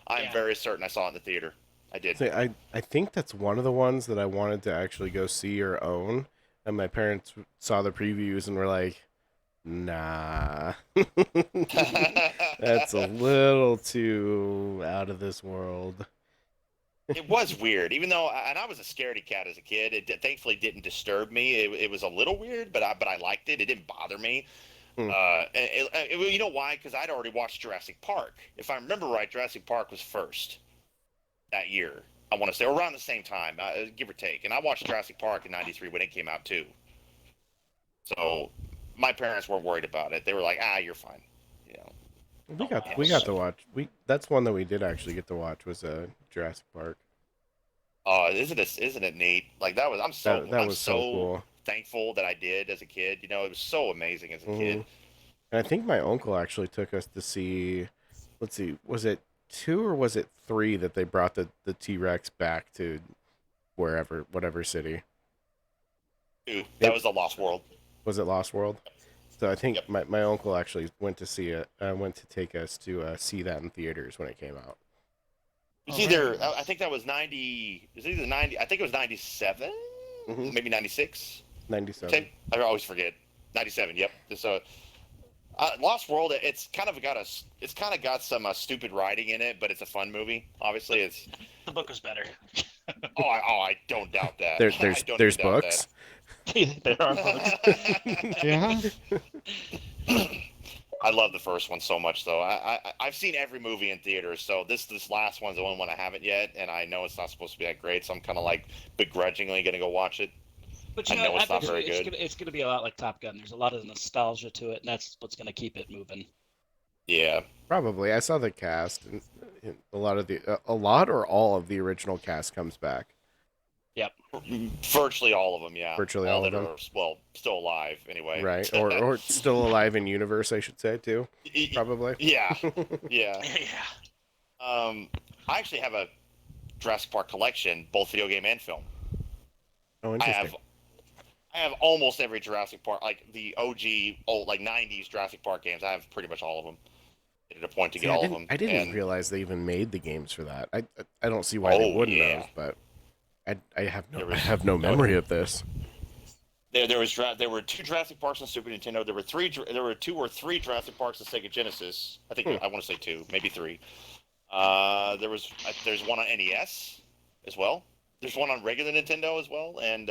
I'm very certain I saw it in the theater. I did. See, I think that's one of the ones that I wanted to actually go see or own. And my parents saw the previews and were like, nah. That's a little too out of this world. It was weird, even though, and I was a scaredy cat as a kid. It thankfully didn't disturb me. It was a little weird, but I liked it. It didn't bother me. You know why? Because I'd already watched Jurassic Park. If I remember right, Jurassic Park was first that year. I want to say around the same time, give or take. And I watched Jurassic Park in '93 when it came out too. So my parents weren't worried about it. They were like, you're fine. We got to watch. That's one that we did actually get to watch was Jurassic Park. Oh, isn't it neat? Like that was so cool. Thankful that I did as a kid. It was so amazing as a kid. And I think my uncle actually took us to see. Let's see, was it 2 or was it 3 that they brought the T-Rex back to whatever city? 2. That was the Lost World. Was it Lost World? So I think my uncle actually went to see it. Went to take us to see that in theaters when it came out. It's either I think that was 90. It's either 90. I think it was 97, maybe 96. 97. Okay. I always forget. 97. Yep. So Lost World. It's kind of got some stupid writing in it, but it's a fun movie. Obviously, the book was better. I don't doubt that. There's books. There are books. Yeah. I love the first one so much, though. I've seen every movie in theaters, so this last one's the only one I haven't yet, and I know it's not supposed to be that great, so I'm kind of like begrudgingly going to go watch it. But I know it's not very good. It's going to be a lot like Top Gun. There's a lot of nostalgia to it, and that's what's going to keep it moving. Yeah, probably. I saw the cast, and a lot or all of the original cast comes back. Yep. Virtually all of them, yeah. Virtually all of them. Still alive, anyway. Right, or still alive in universe, I should say, too. Probably. Yeah. Yeah. I actually have a Jurassic Park collection, both video game and film. Oh, interesting. I have almost every Jurassic Park, like the OG, like 90s Jurassic Park games. I have pretty much all of them. At a point to get all of them. I didn't realize they even made the games for that. I don't see why they wouldn't have, but I have no memory of this. There were 2 Jurassic Parks on Super Nintendo. There were 2 or 3 Jurassic Parks on Sega Genesis. I think I want to say 2, maybe 3. There's one on NES as well. There's one on regular Nintendo as well, and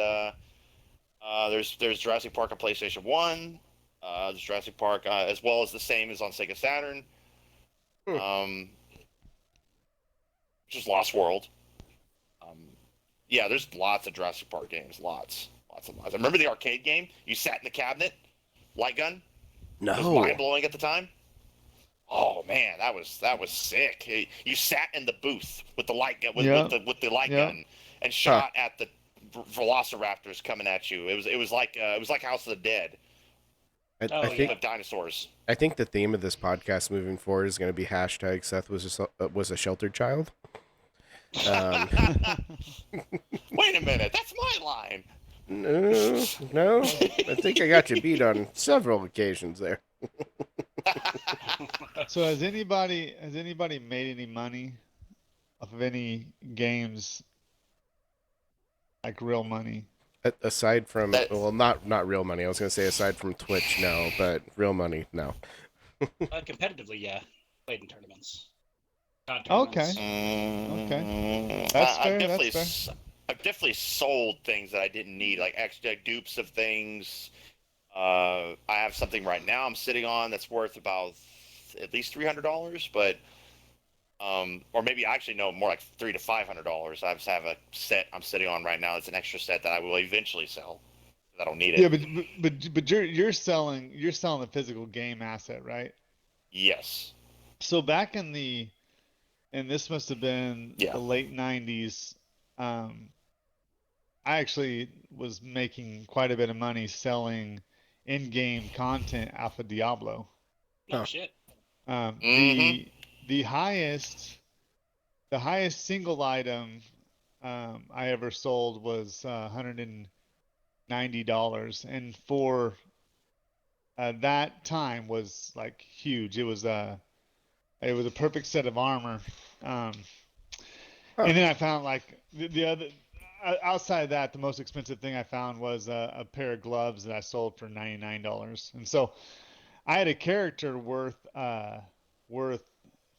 there's Jurassic Park on PlayStation 1. There's Jurassic Park as well as the same as on Sega Saturn. Just Lost World. Yeah, there's lots of Jurassic Park games. Lots. I remember the arcade game. You sat in the cabinet, light gun. No. It was mind blowing at the time. Oh man, that was sick. You sat in the booth with the light gun, with the light gun, and shot at the velociraptors coming at you. It was like House of the Dead. I think of dinosaurs. I think the theme of this podcast moving forward is going to be hashtag Seth was a sheltered child. Wait a minute, that's my line. No, I think I got you beat on several occasions there. So has anybody made any money off of any games, like real money? Aside from not real money. I was going to say aside from Twitch, no, but real money, no. Competitively, yeah. Played in tournaments. Okay. That's fair. I've definitely sold things that I didn't need, like extra dupes of things. I have something right now I'm sitting on that's worth about at least $300, but or maybe actually no, more like $300 to $500. I just have a set I'm sitting on right now. It's an extra set that I will eventually sell. I don't need it. Yeah, but you're selling the physical game asset, right? Yes. So back in this must have been the late 90s. I actually was making quite a bit of money selling in-game content off of Diablo. Oh shit. The highest single item I ever sold was $190, and for that time was like huge. It was a perfect set of armor. And then I found like the other. Outside of that, the most expensive thing I found was a pair of gloves that I sold for $99. And so I had a character worth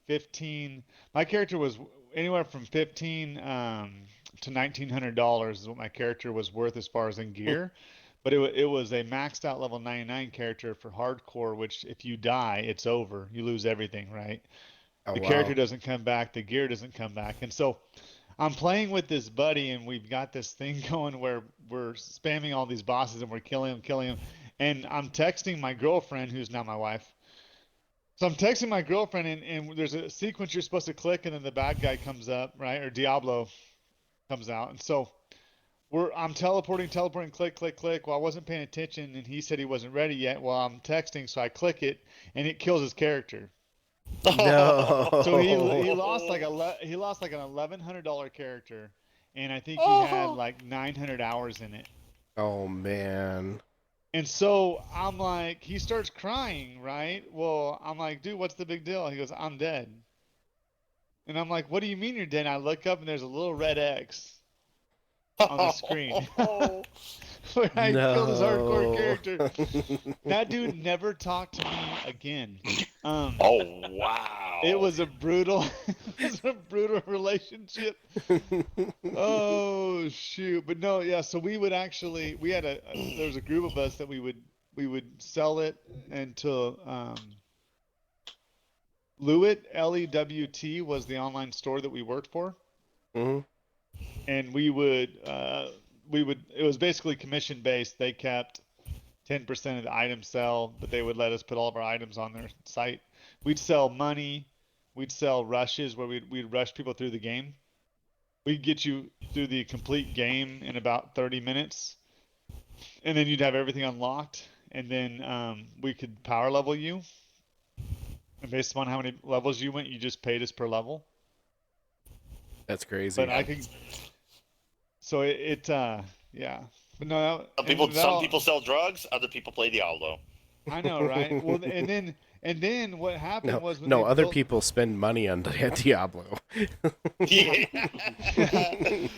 15. My character was anywhere from $15 to $1,900 is what my character was worth as far as in gear. But it was a maxed out level 99 character for hardcore, which if you die, it's over. You lose everything, right? The character doesn't come back. The gear doesn't come back. And so I'm playing with this buddy, and we've got this thing going where we're spamming all these bosses, and we're killing them. And I'm texting my girlfriend, who's now my wife. So I'm texting my girlfriend, and there's a sequence you're supposed to click, and then the bad guy comes up, right? Or Diablo comes out. And so I'm teleporting, click. Well, I wasn't paying attention, and he said he wasn't ready yet. Well, I'm texting, so I click it, and it kills his character. No. So he lost like an $1,100 character, and I think he had like 900 hours in it. Oh man. And so I'm like, he starts crying, right? Well, I'm like, dude, what's the big deal? He goes, I'm dead. And I'm like, what do you mean you're dead? And I look up and there's a little red X on the screen. Where I killed his hardcore character. That dude never talked to me again. Oh wow! It was a brutal relationship. Oh shoot! But no, yeah. So we would actually, there was a group of us that we would sell it until Lewit, LEWT was the online store that we worked for. Mm-hmm. And we would it was basically commission based. They kept 10% of the items sell, but they would let us put all of our items on their site. We'd sell money, we'd sell rushes where we'd rush people through the game. We'd get you through the complete game in about 30 minutes, and then you'd have everything unlocked, and then we could power level you. And based upon how many levels you went, you just paid us per level. That's crazy. But I think so. Yeah. But no. Some people sell drugs. Other people play Diablo. I know, right? Well, and then what happened was other people spend money on Diablo. Yeah.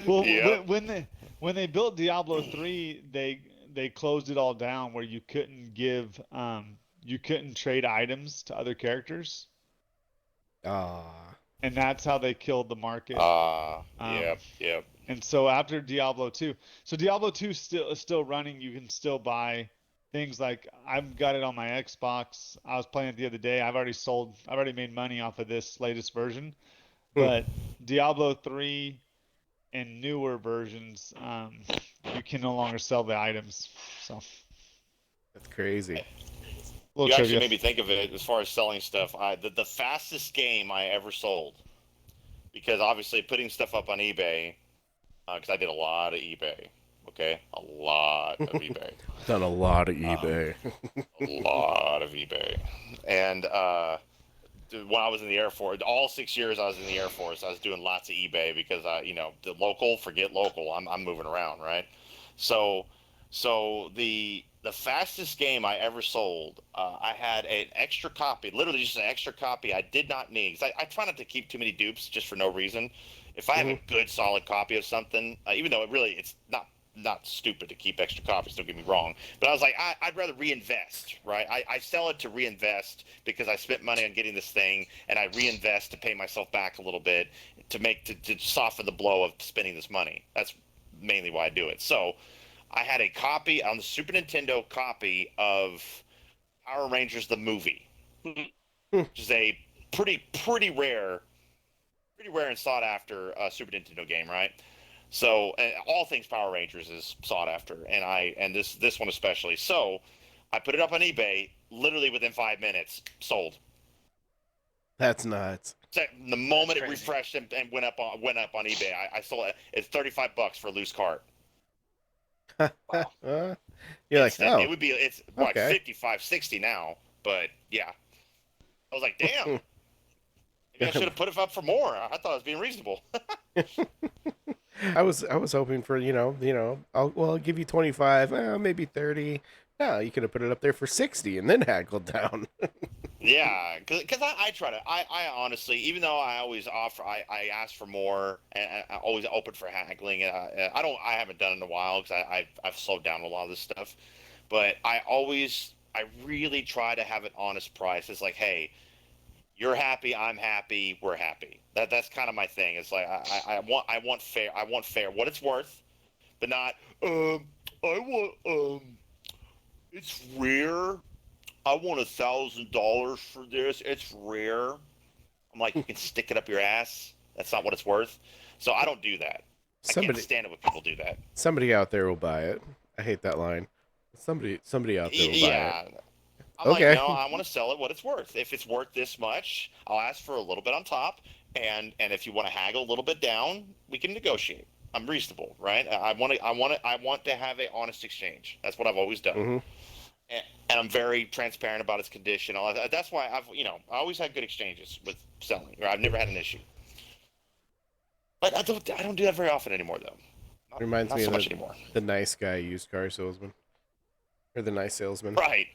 Well, when they built Diablo 3, they closed it all down where you couldn't trade items to other characters, Ah, and that's how they killed the market. Um, Yep, yep. and so after Diablo 2, so Diablo 2 is still running. You can still buy things like I've got it on my Xbox. I was playing it the other day. I've already made money off of this latest version. hmm, But Diablo 3 and newer versions, you can no longer sell the items. So, that's crazy. little You actually trivia. made me think of it as far as selling stuff. The fastest game I ever sold, because obviously putting stuff up on eBay, because I did a lot of eBay. Okay, a lot of eBay. Done a lot of Um, eBay. a lot of eBay, and when I was in the Air Force, all 6 years I was in the Air Force, I was doing lots of eBay because the local, forget local. I'm moving around, right? So, the fastest game I ever sold, I had an extra copy, literally just an extra copy I did not need. 'Cause I try not to keep too many dupes just for no reason. If I have Hmm. a good solid copy of something, even though it's not stupid to keep extra copies, don't get me wrong, but I was like, I'd rather reinvest, right? I sell it to reinvest because I spent money on getting this thing, and I reinvest to pay myself back a little bit to soften the blow of spending this money. That's mainly why I do it. So I had a copy on the Super Nintendo copy of Power Rangers the movie, which is a pretty rare and sought after Super Nintendo game, right? So all things Power Rangers is sought after, and this one especially. So I put it up on eBay. Literally within 5 minutes, sold. That's nuts. So the moment it crazy. refreshed and went up on eBay, I sold it. It's $35 for a loose cart. Wow. You're like, Instant. oh, It's like okay. 55, 60 now, but yeah. I was like, damn. Maybe I should have put it up for more. I thought I was being reasonable. I was hoping for I'll give you 25, maybe 30. No, you could have put it up there for 60 and then haggled down. Yeah, because I try to. I honestly, even though I always offer, I ask for more, and I always open for haggling. And I haven't done it in a while because I've slowed down a lot of this stuff. But I really try to have an honest price. It's like, hey, you're happy, I'm happy, we're happy. That's kind of my thing. It's like I want fair. I want fair what it's worth, but not I want it's rare. I want $1,000 for this. It's rare. I'm like, you can stick it up your ass. That's not what it's worth. So I don't do that. I can't somebody stand it when people do that. somebody out there will buy it. I hate that line. Somebody out there will buy it. Yeah. I'm like, Okay. no, I want to sell it what it's worth. If it's worth this much, I'll ask for a little bit on top, and if you want to haggle a little bit down, we can negotiate. I'm reasonable, right? I want to have an honest exchange. That's what I've always done. Hmm. And I'm very transparent about its condition. That's why I always had good exchanges with selling. Or I've never had an issue. But I don't do that very often anymore, though. Reminds Not me so of much anymore. the nice guy used car salesman or the nice salesman. Right.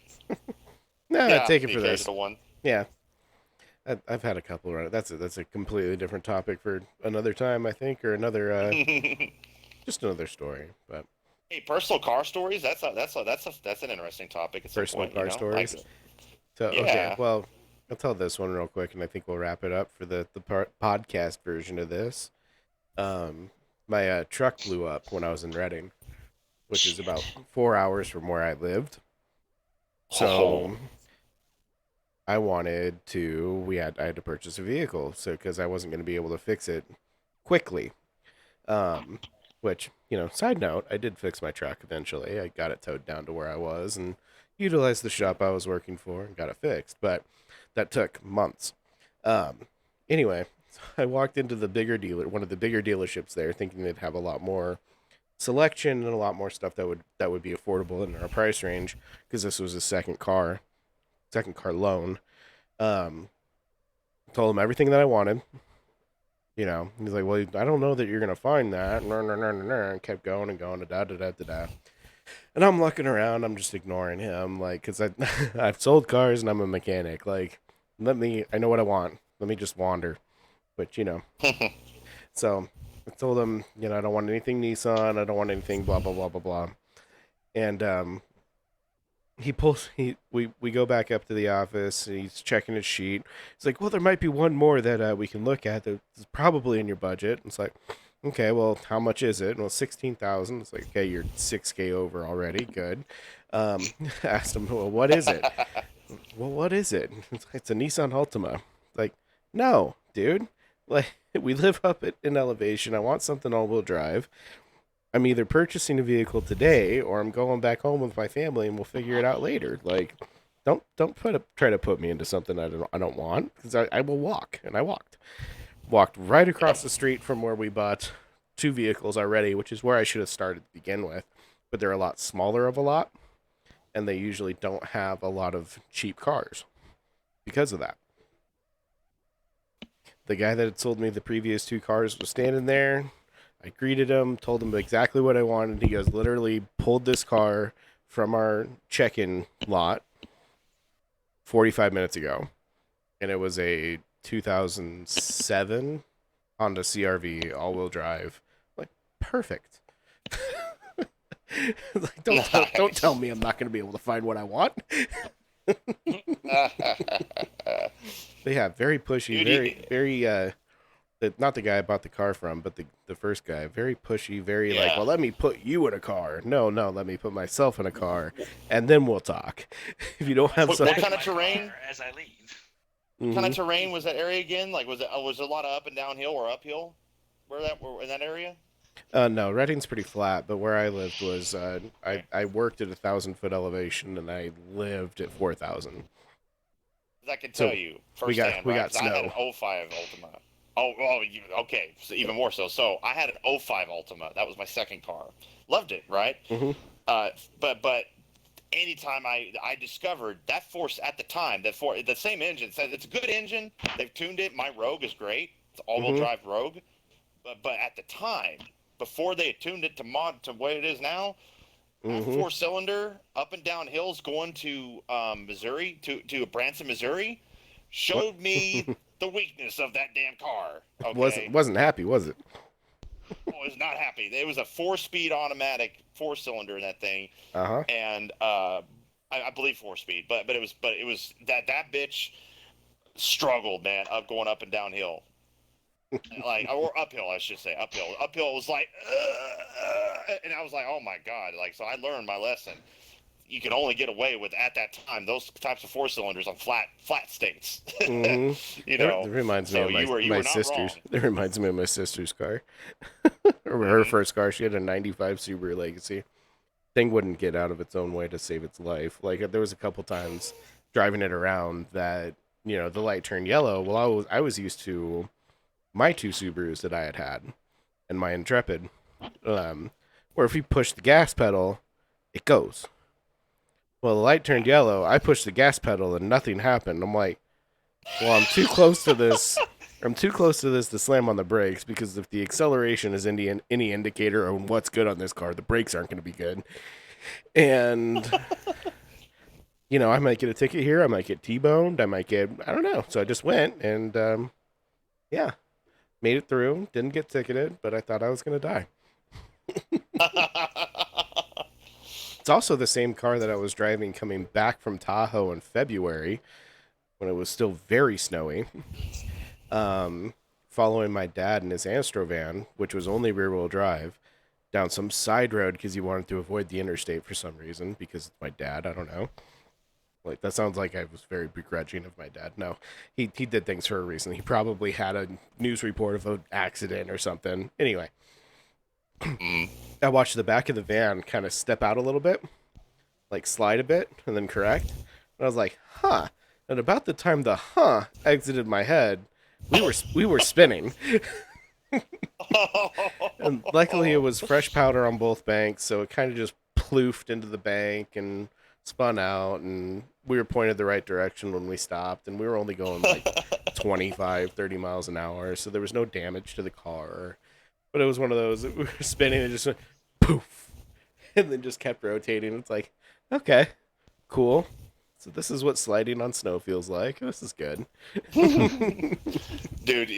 Nah, Yeah. take it The for this. occasional one. Yeah, I've had a couple around. That's a completely different topic for another time, I think, or another Hey, just another story. But personal car stories. That's an interesting topic at some personal point. car stories. So okay, Yeah. well, I'll tell this one real quick, and I think we'll wrap it up for the podcast version of this. My truck blew up when I was in Reading, which is about 4 hours from where I lived. Oh. So I had to purchase a vehicle, so because I wasn't going to be able to fix it quickly. Um, which, side note, I did fix my truck eventually. I got it towed down to where I was and utilized the shop I was working for and got it fixed. But that took months. Um, anyway, so I walked into one of the bigger dealerships there, thinking they'd have a lot more selection and a lot more stuff that would be affordable in our price range because this was a second car loan. Um, Told him everything that I wanted. He's like, well, I don't know that you're gonna find that. And kept going and going. Da da da da da. And I'm looking around. I'm just ignoring him, like, cause I've sold cars and I'm a mechanic. Like, I know what I want. Let me just wander. But so I told him, I don't want anything Nissan. I don't want anything blah blah blah blah blah. And we go back up to the office, and he's checking his sheet. He's like, well, there might be one more that we can look at that's probably in your budget. It's like, okay, well, how much is it? Well, 16,000. It's like, okay, you're 6K over already. Good. Asked him, well, what is it? Well, what is it? It's a Nissan Altima. Like, no, dude. Like, we live up in elevation. I want something all-wheel drive. I'm either purchasing a vehicle today or I'm going back home with my family and we'll figure it out later. Like, don't try to put me into something I don't want, because I will walk. And I walked right across the street from where we bought 2 vehicles already, which is where I should have started to begin with. But they're a lot smaller of a lot, and they usually don't have a lot of cheap cars because of that. The guy that had sold me the previous 2 cars was standing there. I greeted him, told him exactly what I wanted. He goes, literally pulled this car from our check-in lot 45 minutes ago. And it was a 2007 Honda CRV all-wheel drive. Like, perfect. Like, don't tell me I'm not going to be able to find what I want. They have very pushy, very not the guy I bought the car from, but the first guy, very pushy, very like, well, let me put you in a car. No, let me put myself in a car, and then we'll talk. If you don't have what kind of terrain? As I leave. What kind of terrain was that area again? Like, was it a lot of up and downhill or uphill? Were in that area? No, Redding's pretty flat, but where I lived was I worked at 1,000-foot elevation and I lived at 4,000. I can tell you firsthand. We got snow. I had an 05 Ultima. Oh, okay. So even more so. So I had an 05 Ultima. That was my second car. Loved it, right? Mm-hmm. But anytime I discovered that force at the time, the same engine says it's a good engine. They've tuned it. My Rogue is great. It's all-wheel drive Rogue. But at the time, before they had tuned it to what it is now, that 4-cylinder up and down hills going to Missouri, to Branson, Missouri, showed me the weakness of that damn car. Okay? Wasn't happy, was it? I was not happy. It was a 4-speed automatic 4-cylinder in that thing, and I believe 4-speed, but it was that bitch struggled, man, going up and downhill. Like, or uphill, I should say. Uphill was like, and I was like, oh my god! Like, so I learned my lesson. You can only get away with, at that time, those types of 4-cylinders on flat states. You know, it reminds me of my sister's. It reminds me of my sister's car, or her first car. She had a '95 Subaru Legacy. Thing wouldn't get out of its own way to save its life. Like, there was a couple times driving it around that, you know, the light turned yellow. Well, I was used to my 2 Subarus that I had and my Intrepid, where if you push the gas pedal, it goes. Well, the light turned yellow. I pushed the gas pedal and nothing happened. I'm like, well, I'm too close to this. I'm too close to this to slam on the brakes, because if the acceleration is any indicator of what's good on this car, the brakes aren't going to be good. And, you know, I might get a ticket here. I might get T-boned. I don't know. So I just went and, yeah. Made it through, didn't get ticketed, but I thought I was going to die. It's also the same car that I was driving coming back from Tahoe in February when it was still very snowy, following my dad in his Astro van, which was only rear-wheel drive, down some side road because he wanted to avoid the interstate for some reason, because it's my dad, I don't know. Like, that sounds like I was very begrudging of my dad. No, he did things for a reason. He probably had a news report of an accident or something. Anyway, I watched the back of the van kind of step out a little bit, like slide a bit, and then correct. And I was like, huh. And about the time the exited my head, we were spinning. And luckily it was fresh powder on both banks, so it kind of just ploofed into the bank and spun out, and we were pointed the right direction when we stopped, and we were only going like 25-30 miles an hour, so there was no damage to the car. But it was one of those that we were spinning and just went poof, and then just kept rotating. It's like, okay, cool. So this is what sliding on snow feels like. This is good. Dude,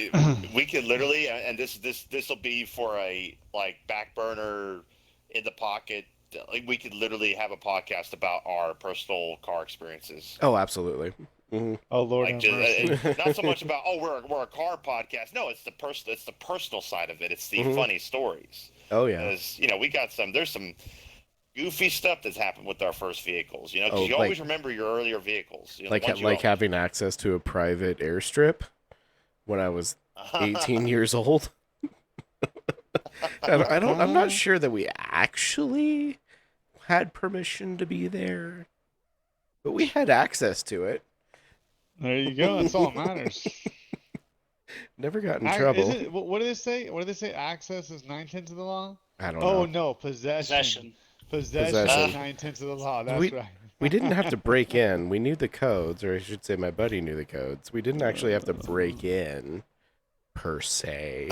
we could literally, and this will be for a, like, back burner in the pocket like we could literally have a podcast about our personal car experiences. Oh, absolutely. Oh Lord Like have just, mercy. not so much about we're a car podcast. No, it's the personal side of it. It's the funny stories. Oh yeah. Because we got there's some goofy stuff that's happened with our first vehicles. Because Oh, you always remember your earlier vehicles. The Like ones you like owned. having access to a private airstrip when I was 18 years old. I'm not sure that we actually had permission to be there, but we had access to it. There you go. That's all that matters. Never got in trouble. Is it, what do they say? What do they say? Access is 9/10 of the law. I don't Oh know. no, possession. Possession. Is 9/10 of the law. That's right. We didn't have to break in. We knew the codes, or I should say my buddy knew the codes. We didn't actually have to break in, per se.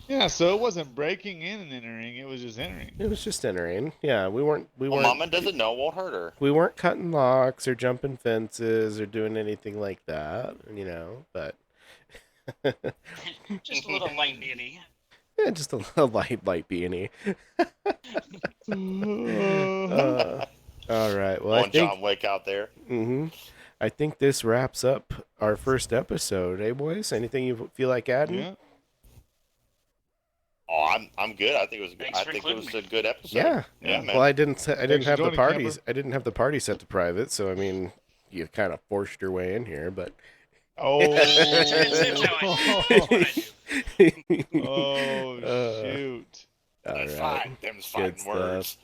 Yeah, so it wasn't breaking in and entering. It was just entering. It was just entering. Yeah, we weren't. Mama doesn't know, won't hurt her. We weren't cutting locks or jumping fences or doing anything like that, but Just a little light beanie. yeah, just a light beanie. All right. Well, I think John Wick out there. I think this wraps up our first episode. Hey, boys, anything you feel like adding? Yeah. Oh, I'm good. I think it was Thanks for including a good episode. Yeah. man. Well, I didn't for have the joining, parties. Camper. I didn't have the party set to private, so I mean, you kind of forced your way in here, but. Oh. It's how I do. Oh shoot. All right. Them's fighting Good words.